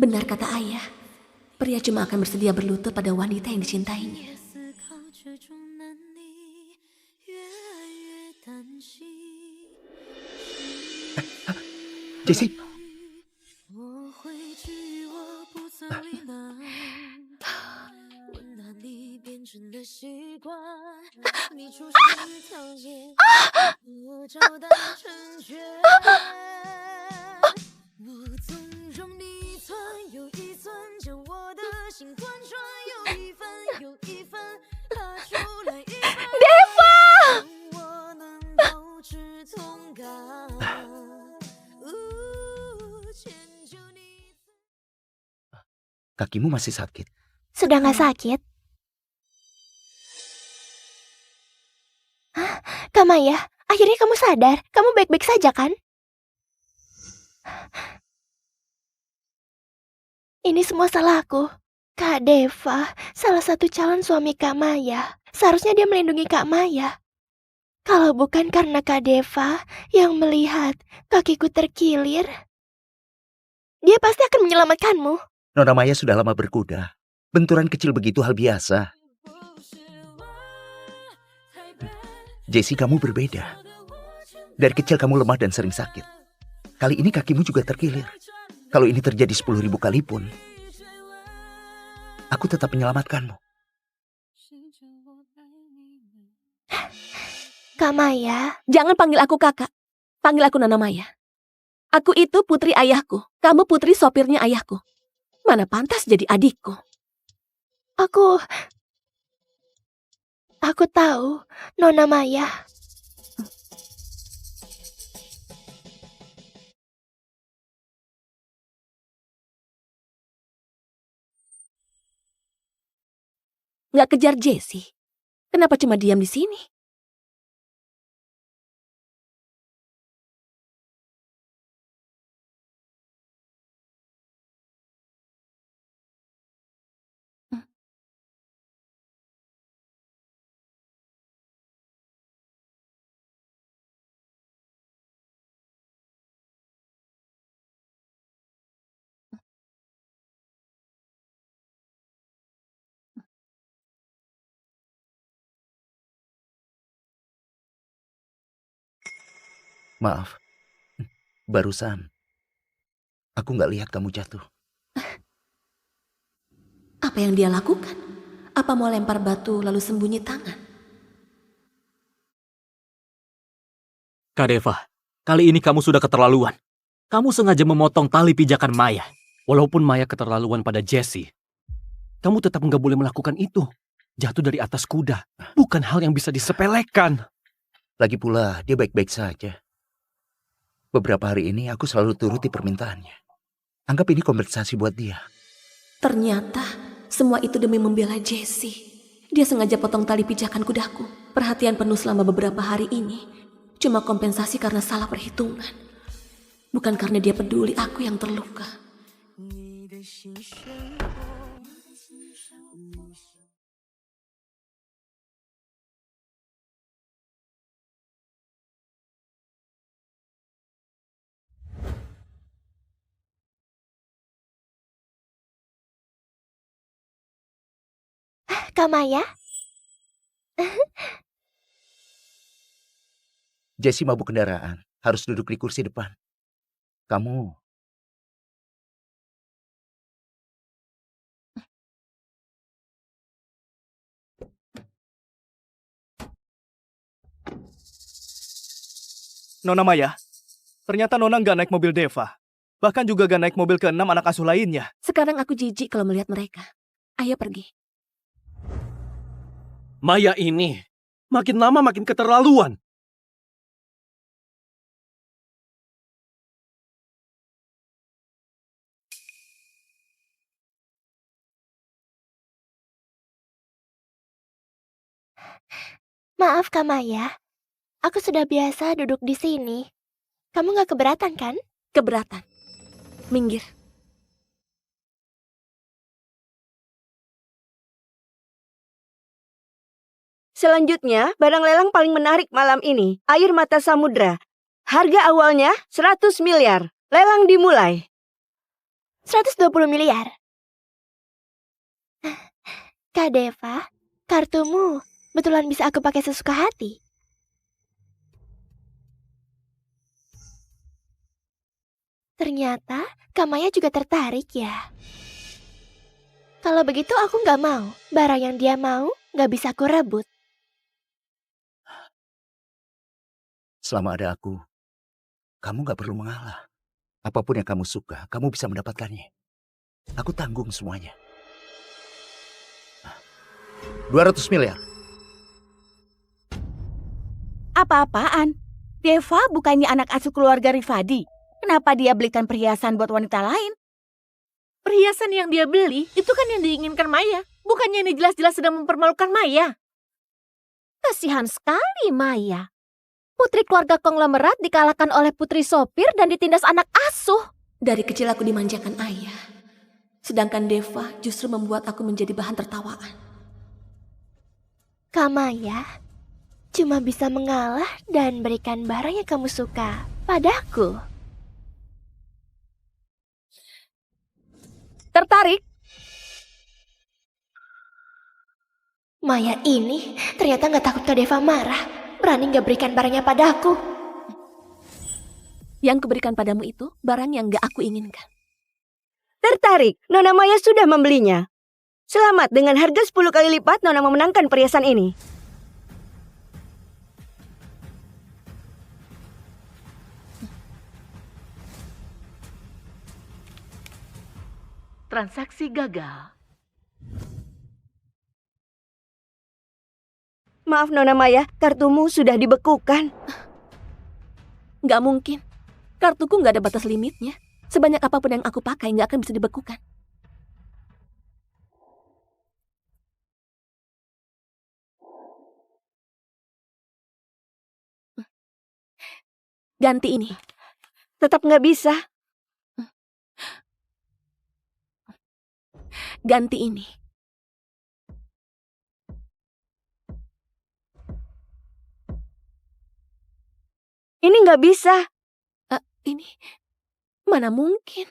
Benar kata ayah, pria cuma akan bersedia berlutut pada wanita yang dicintainya. Jesse. Kakimu masih sakit? Sudah nggak sakit? Hah? Kak Maya, akhirnya kamu sadar. Kamu baik-baik saja kan? Ini semua salahku. Kak Deva, salah satu calon suami Kak Maya. Seharusnya dia melindungi Kak Maya. Kalau bukan karena Kak Deva yang melihat kakiku terkilir, dia pasti akan menyelamatkanmu. Nona Maya sudah lama berkuda. Benturan kecil begitu hal biasa. Jesse, kamu berbeda. Dari kecil kamu lemah dan sering sakit. Kali ini kakimu juga terkilir. Kalau ini terjadi 10.000 kali pun, aku tetap menyelamatkanmu. Kak Maya, jangan panggil aku kakak. Panggil aku Nona Maya. Aku itu putri ayahku. Kamu putri sopirnya ayahku. Mana pantas jadi adikku. Aku tahu, Nona Maya. Nggak kejar Jesse. Kenapa cuma diam di sini? Maaf, barusan aku nggak lihat kamu jatuh. Apa yang dia lakukan? Apa mau lempar batu lalu sembunyi tangan? Kak Deva, kali ini kamu sudah keterlaluan. Kamu sengaja memotong tali pijakan Maya. Walaupun Maya keterlaluan pada Jesse, kamu tetap nggak boleh melakukan itu. Jatuh dari atas kuda, bukan hal yang bisa disepelekan. Lagi pula, dia baik-baik saja. Beberapa hari ini aku selalu turuti permintaannya. Anggap ini kompensasi buat dia. Ternyata semua itu demi membela Jesse. Dia sengaja potong tali pijakan kudaku. Perhatian penuh selama beberapa hari ini. Cuma kompensasi karena salah perhitungan. Bukan karena dia peduli aku yang terluka. Kak Maya? Jessie mabuk kendaraan, harus duduk di kursi depan. Kamu... Nona Maya, ternyata Nona nggak naik mobil Deva. Bahkan juga gak naik mobil ke-6 anak asuh lainnya. Sekarang aku jijik kalau melihat mereka. Ayo pergi. Maya ini makin lama makin keterlaluan. Maaf Kak Maya, aku sudah biasa duduk di sini. Kamu gak keberatan kan? Keberatan. Minggir. Selanjutnya, barang lelang paling menarik malam ini, air mata samudra. Harga awalnya 100 miliar. Lelang dimulai. 120 miliar. Kak Deva, kartumu betulan bisa aku pakai sesuka hati. Ternyata Kak Maya juga tertarik ya. Kalau begitu aku nggak mau. Barang yang dia mau nggak bisa aku rebut. Selama ada aku, kamu gak perlu mengalah. Apapun yang kamu suka, kamu bisa mendapatkannya. Aku tanggung semuanya. 200 miliar. Apa-apaan? Deva bukannya anak asuh keluarga Rifadi. Kenapa dia belikan perhiasan buat wanita lain? Perhiasan yang dia beli itu kan yang diinginkan Maya. Bukannya ini jelas-jelas sedang mempermalukan Maya. Kasihan sekali Maya. Putri keluarga konglomerat dikalahkan oleh putri sopir dan ditindas anak asuh. Dari kecil aku dimanjakan ayah. Sedangkan Deva justru membuat aku menjadi bahan tertawaan. Kak Maya cuma bisa mengalah dan berikan barang yang kamu suka padaku. Tertarik? Maya ini ternyata nggak takut Kak Deva marah. Berani nggak berikan barangnya padaku. Yang kuberikan padamu itu barang yang nggak aku inginkan. Tertarik, Nona Maya sudah membelinya. Selamat, dengan harga 10 kali lipat Nona memenangkan perhiasan ini. Transaksi gagal. Maaf Nona Maya, kartumu sudah dibekukan. Nggak mungkin. Kartuku nggak ada batas limitnya. Sebanyak apapun yang aku pakai nggak akan bisa dibekukan. Ganti ini. Tetap nggak bisa. Ganti ini. Ini nggak bisa. Ini mana mungkin?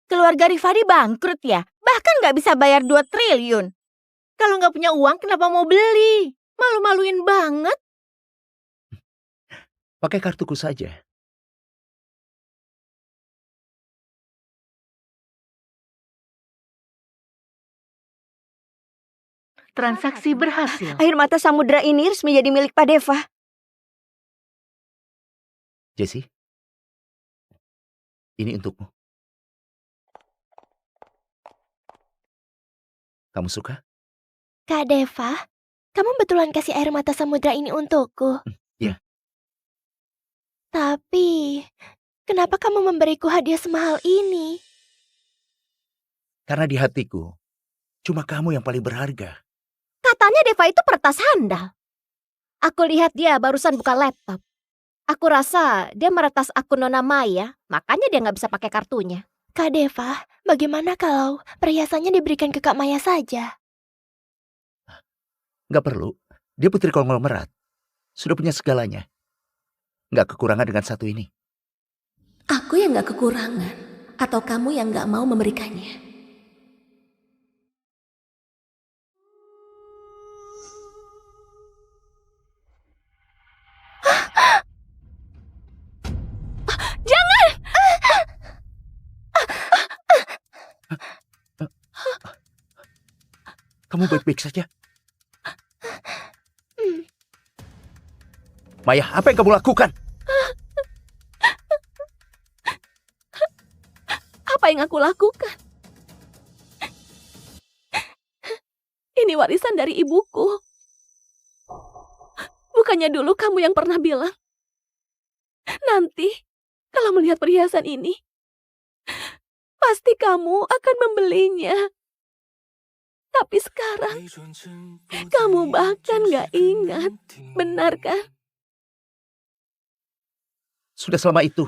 Keluarga Rifadi bangkrut ya? Bahkan nggak bisa bayar 2 triliun. Kalau nggak punya uang kenapa mau beli? Malu-maluin banget. Pakai kartuku saja. Transaksi berhasil. Air mata samudra ini resmi jadi milik Pak Deva. Jessie, ini untukmu. Kamu suka? Kak Deva, kamu betulan kasih air mata samudra ini untukku. Ya. Tapi, kenapa kamu memberiku hadiah semahal ini? Karena di hatiku, cuma kamu yang paling berharga. Katanya Deva itu peretas handal. Aku lihat dia barusan buka laptop. Aku rasa dia meretas akun Nona Maya, makanya dia nggak bisa pakai kartunya. Kak Deva, bagaimana kalau perhiasannya diberikan ke Kak Maya saja? Nggak perlu. Dia putri konglomerat. Sudah punya segalanya. Nggak kekurangan dengan satu ini. Aku yang gak kekurangan, atau kamu yang gak mau memberikannya? Jangan! Kamu baik-baik saja? Maya, apa yang kamu lakukan? Apa yang aku lakukan? Ini warisan dari ibuku. Bukannya dulu kamu yang pernah bilang, nanti kalau melihat perhiasan ini, pasti kamu akan membelinya. Tapi sekarang, kamu bahkan gak ingat. Benar kan? Sudah selama itu.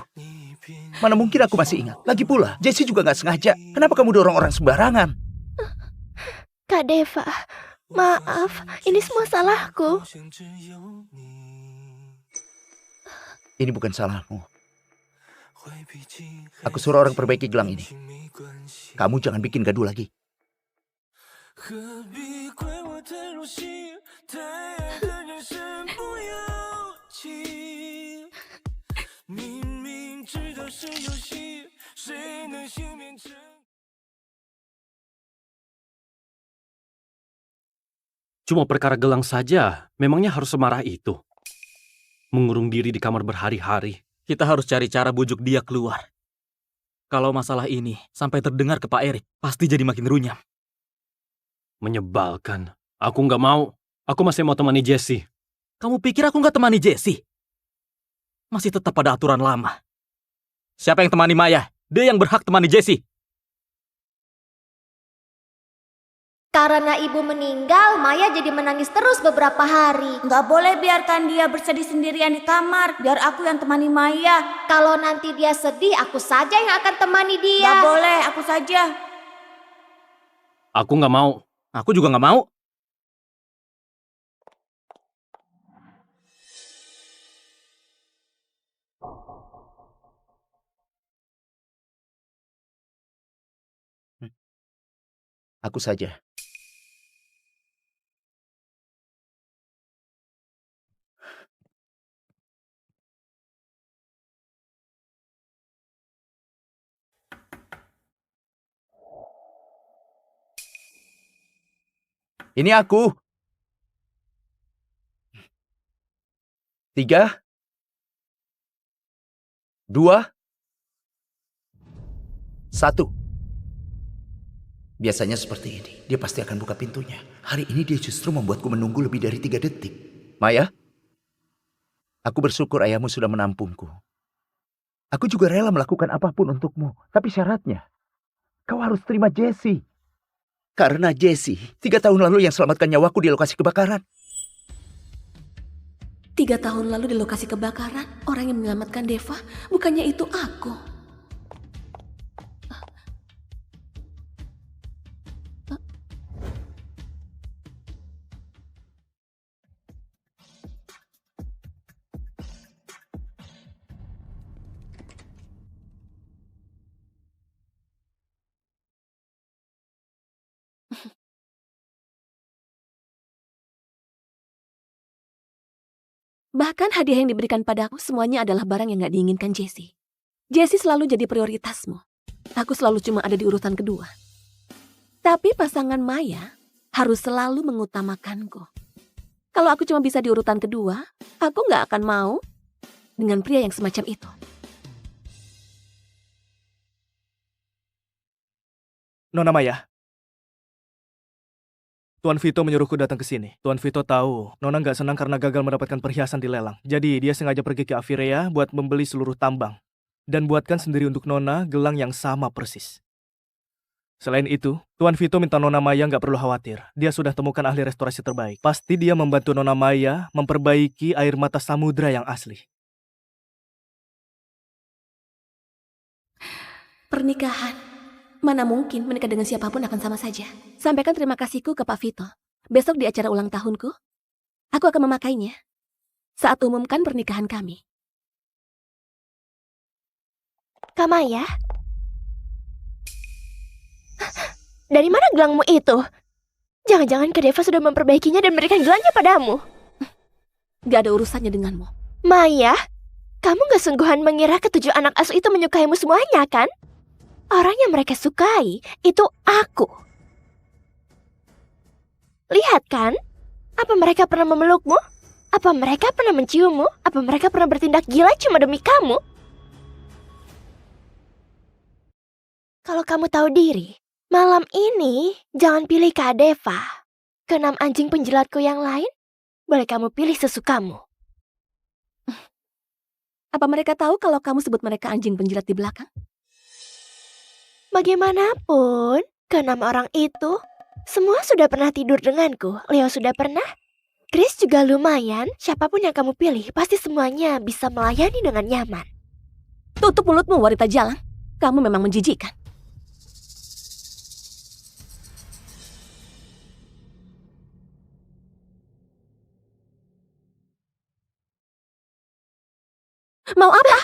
Mana mungkin aku masih ingat. Lagi pula, Jessie juga gak sengaja. Kenapa kamu dorong orang sembarangan? Kak Deva, maaf, ini semua salahku. Ini bukan salahmu. Aku suruh orang perbaiki gelang ini. Kamu jangan bikin gaduh lagi. Cuma perkara gelang saja, memangnya harus semarah itu? Mengurung diri di kamar berhari-hari. Kita harus cari cara bujuk dia keluar. Kalau masalah ini sampai terdengar ke Pak Erik, pasti jadi makin runyam. Menyebalkan. Aku nggak mau. Aku masih mau temani Jessie. Kamu pikir aku nggak temani Jessie? Masih tetap pada aturan lama. Siapa yang temani Maya? Dia yang berhak temani Jessie. Karena ibu meninggal, Maya jadi menangis terus beberapa hari. Nggak boleh biarkan dia bersedih sendirian di kamar. Biar aku yang temani Maya. Kalau nanti dia sedih, aku saja yang akan temani dia. Nggak boleh, aku saja. Aku nggak mau. Aku juga nggak mau. Aku saja. Ini aku. 3, 2, 1. Biasanya seperti ini. Dia pasti akan buka pintunya. Hari ini dia justru membuatku menunggu lebih dari 3 detik. Maya, aku bersyukur ayahmu sudah menampungku. Aku juga rela melakukan apapun untukmu. Tapi syaratnya, kau harus terima Jessie. Karena Jessie, 3 tahun lalu yang selamatkan nyawaku di lokasi kebakaran. 3 tahun lalu di lokasi kebakaran, orang yang menyelamatkan Deva, bukannya itu aku. Bahkan hadiah yang diberikan padaku semuanya adalah barang yang gak diinginkan Jessie. Jessie selalu jadi prioritasmu. Aku selalu cuma ada di urutan kedua. Tapi pasangan Maya harus selalu mengutamakanku. Kalau aku cuma bisa di urutan kedua, aku gak akan mau dengan pria yang semacam itu. Nona Maya. Tuan Vito menyuruhku datang ke sini. Tuan Vito tahu Nona nggak senang karena gagal mendapatkan perhiasan di lelang. Jadi dia sengaja pergi ke Avirea buat membeli seluruh tambang. Dan buatkan sendiri untuk Nona gelang yang sama persis. Selain itu, Tuan Vito minta Nona Maya nggak perlu khawatir. Dia sudah temukan ahli restorasi terbaik. Pasti dia membantu Nona Maya memperbaiki air mata samudra yang asli. Pernikahan. Mana mungkin menikah dengan siapapun akan sama saja. Sampaikan terima kasihku ke Pak Vito. Besok di acara ulang tahunku, aku akan memakainya saat umumkan pernikahan kami. Kak Maya? Dari mana gelangmu itu? Jangan-jangan Kak Deva sudah memperbaikinya dan memberikan gelangnya padamu. Gak ada urusannya denganmu. Maya, kamu gak sungguhan mengira ketujuh anak asuh itu menyukaimu semuanya, kan? Orang yang mereka sukai itu aku. Lihat kan? Apa mereka pernah memelukmu? Apa mereka pernah menciummu? Apa mereka pernah bertindak gila cuma demi kamu? Kalau kamu tahu diri, malam ini jangan pilih Kak Deva. Keenam anjing penjilatku yang lain, boleh kamu pilih sesukamu. Apa mereka tahu kalau kamu sebut mereka anjing penjilat di belakang? Bagaimanapun, keenam orang itu semua sudah pernah tidur denganku. Leo sudah pernah, Chris juga lumayan. Siapapun yang kamu pilih, pasti semuanya bisa melayani dengan nyaman. Tutup mulutmu, wanita jalan. Kamu memang menjijikkan. Mau apa?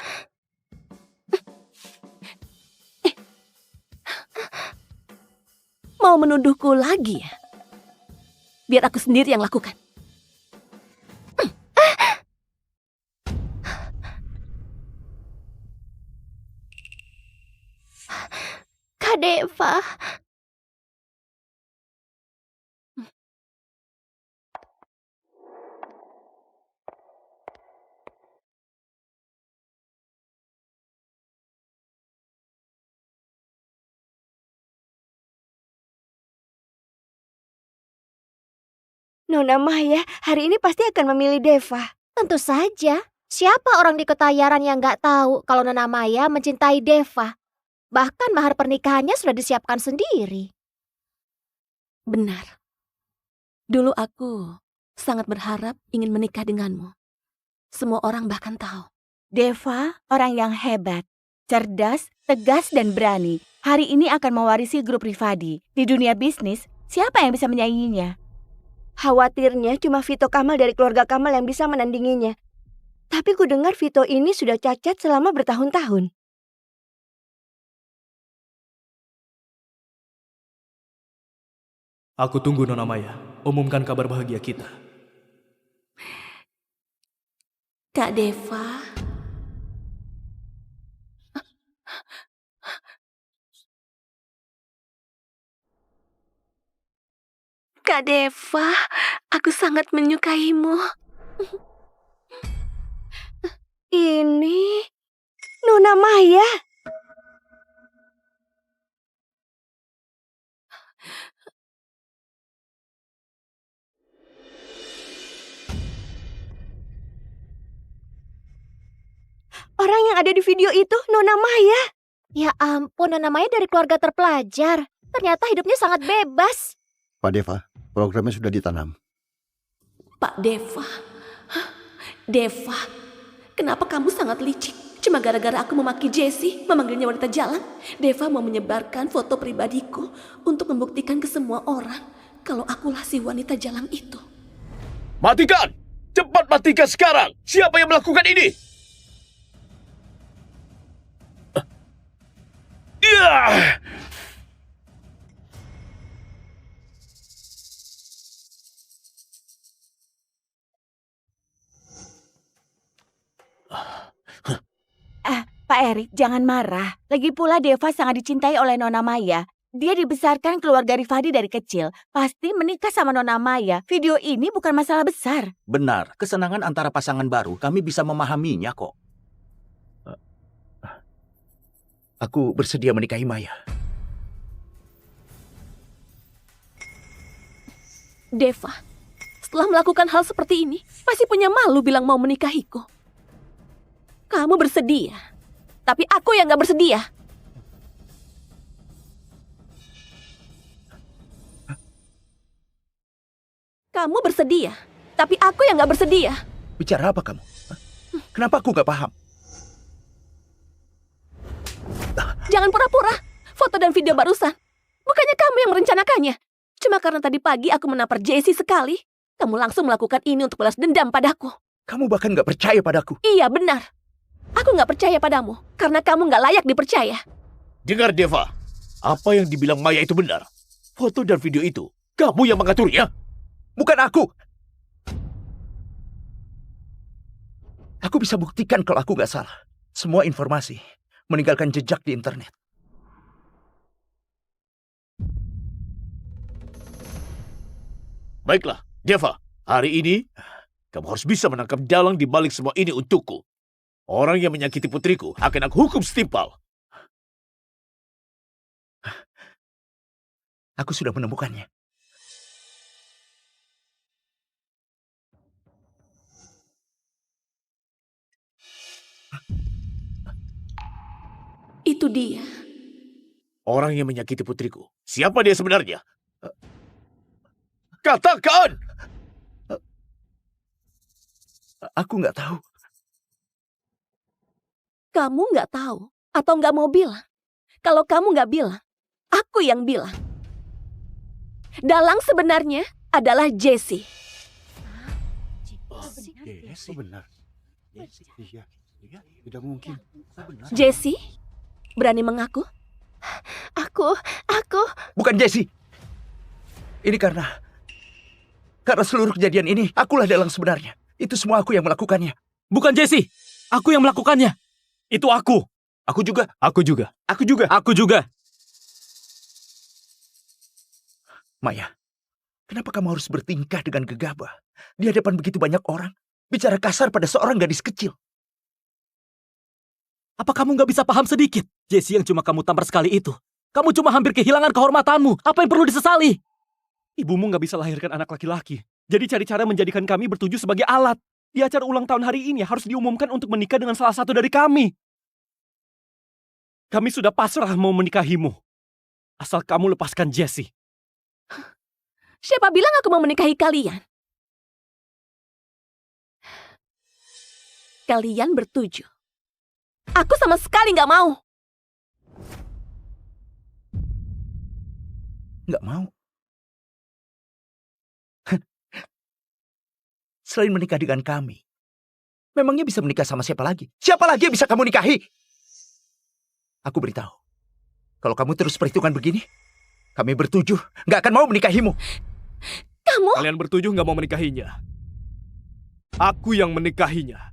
Mau menuduhku lagi ya? Biar aku sendiri yang lakukan. Kak Deva. Nona Maya hari ini pasti akan memilih Deva. Tentu saja. Siapa orang di Ketayaran yang nggak tahu kalau Nona Maya mencintai Deva? Bahkan mahar pernikahannya sudah disiapkan sendiri. Benar. Dulu aku sangat berharap ingin menikah denganmu. Semua orang bahkan tahu. Deva orang yang hebat, cerdas, tegas, dan berani. Hari ini akan mewarisi grup Rifadi. Di dunia bisnis, siapa yang bisa menyainginya? Khawatirnya cuma Vito Kamal dari keluarga Kamal yang bisa menandinginya. Tapi ku dengar Vito ini sudah cacat selama bertahun-tahun. Aku tunggu Nona Maya. Umumkan kabar bahagia kita. Kak Deva. Kak Deva, aku sangat menyukaimu. Ini Nona Maya. Orang yang ada di video itu Nona Maya. Ya ampun, Nona Maya dari keluarga terpelajar. Ternyata hidupnya sangat bebas. Pak Deva, programnya sudah ditanam. Pak Deva. Deva, kenapa kamu sangat licik? Cuma gara-gara aku memaki Jessie, memanggilnya wanita jalan. Deva mau menyebarkan foto pribadiku untuk membuktikan ke semua orang kalau akulah si wanita jalan itu. Matikan! Cepat matikan sekarang! Siapa yang melakukan ini? Pak Erik, jangan marah. Lagi pula Deva sangat dicintai oleh Nona Maya. Dia dibesarkan keluarga Rifadi dari kecil. Pasti menikah sama Nona Maya. Video ini bukan masalah besar. Benar, kesenangan antara pasangan baru kami bisa memahaminya kok. Aku bersedia menikahi Maya. Deva, setelah melakukan hal seperti ini, pasti punya malu bilang mau menikahiku. Kamu bersedia, tapi aku yang gak bersedia. Kamu bersedia, tapi aku yang gak bersedia. Bicara apa kamu? Kenapa aku gak paham? Jangan pura-pura. foto dan video barusan. Bukannya kamu yang merencanakannya. Cuma karena tadi pagi aku menampar Jessie sekali, kamu langsung melakukan ini untuk balas dendam padaku. Kamu bahkan gak percaya padaku. Iya, benar. Aku gak percaya padamu, karena kamu gak layak dipercaya. Dengar, Deva. Apa yang dibilang Maya itu benar. Foto dan video itu, kamu yang mengaturnya. Bukan aku. Aku bisa buktikan kalau aku gak salah. Semua informasi meninggalkan jejak di internet. Baiklah, Deva. Hari ini, kamu harus bisa menangkap dalang di balik semua ini untukku. Orang yang menyakiti putriku akan aku hukum setimpal. Aku sudah menemukannya. Itu dia. Orang yang menyakiti putriku. Siapa dia sebenarnya? Katakan! Aku nggak tahu. Kamu nggak tahu atau nggak mau bilang? Kalau kamu nggak bilang, aku yang bilang. Dalang sebenarnya adalah Jessie. Jessie benar. Iya, tidak mungkin. Benar. Jessie, berani mengaku? Aku. Bukan Jessie. Ini karena seluruh kejadian ini, akulah dalang sebenarnya. Itu semua aku yang melakukannya. Bukan Jessie, aku yang melakukannya. Itu aku. Aku juga. Aku juga. Aku juga. Aku juga. Maya, kenapa kamu harus bertingkah dengan gegabah di hadapan begitu banyak orang? Bicara kasar pada seorang gadis kecil. Apa kamu nggak bisa paham sedikit? Jessie yang cuma kamu tampar sekali itu. Kamu cuma hampir kehilangan kehormatanmu. Apa yang perlu disesali? Ibumu nggak bisa lahirkan anak laki-laki. Jadi cari cara menjadikan kami bertujuh sebagai alat. Di acara ulang tahun hari ini harus diumumkan untuk menikah dengan salah satu dari kami. Kami sudah pasrah mau menikahimu. Asal kamu lepaskan Jessie. Siapa bilang aku mau menikahi kalian? Kalian bertujuh. Aku sama sekali nggak mau. Nggak mau? Selain menikah dengan kami, memangnya bisa menikah sama siapa lagi? Siapa lagi yang bisa kamu nikahi? Aku beritahu, kalau kamu terus perhitungan begini, kami bertujuh nggak akan mau menikahimu. Kamu? Kalian bertujuh nggak mau menikahinya. Aku yang menikahinya.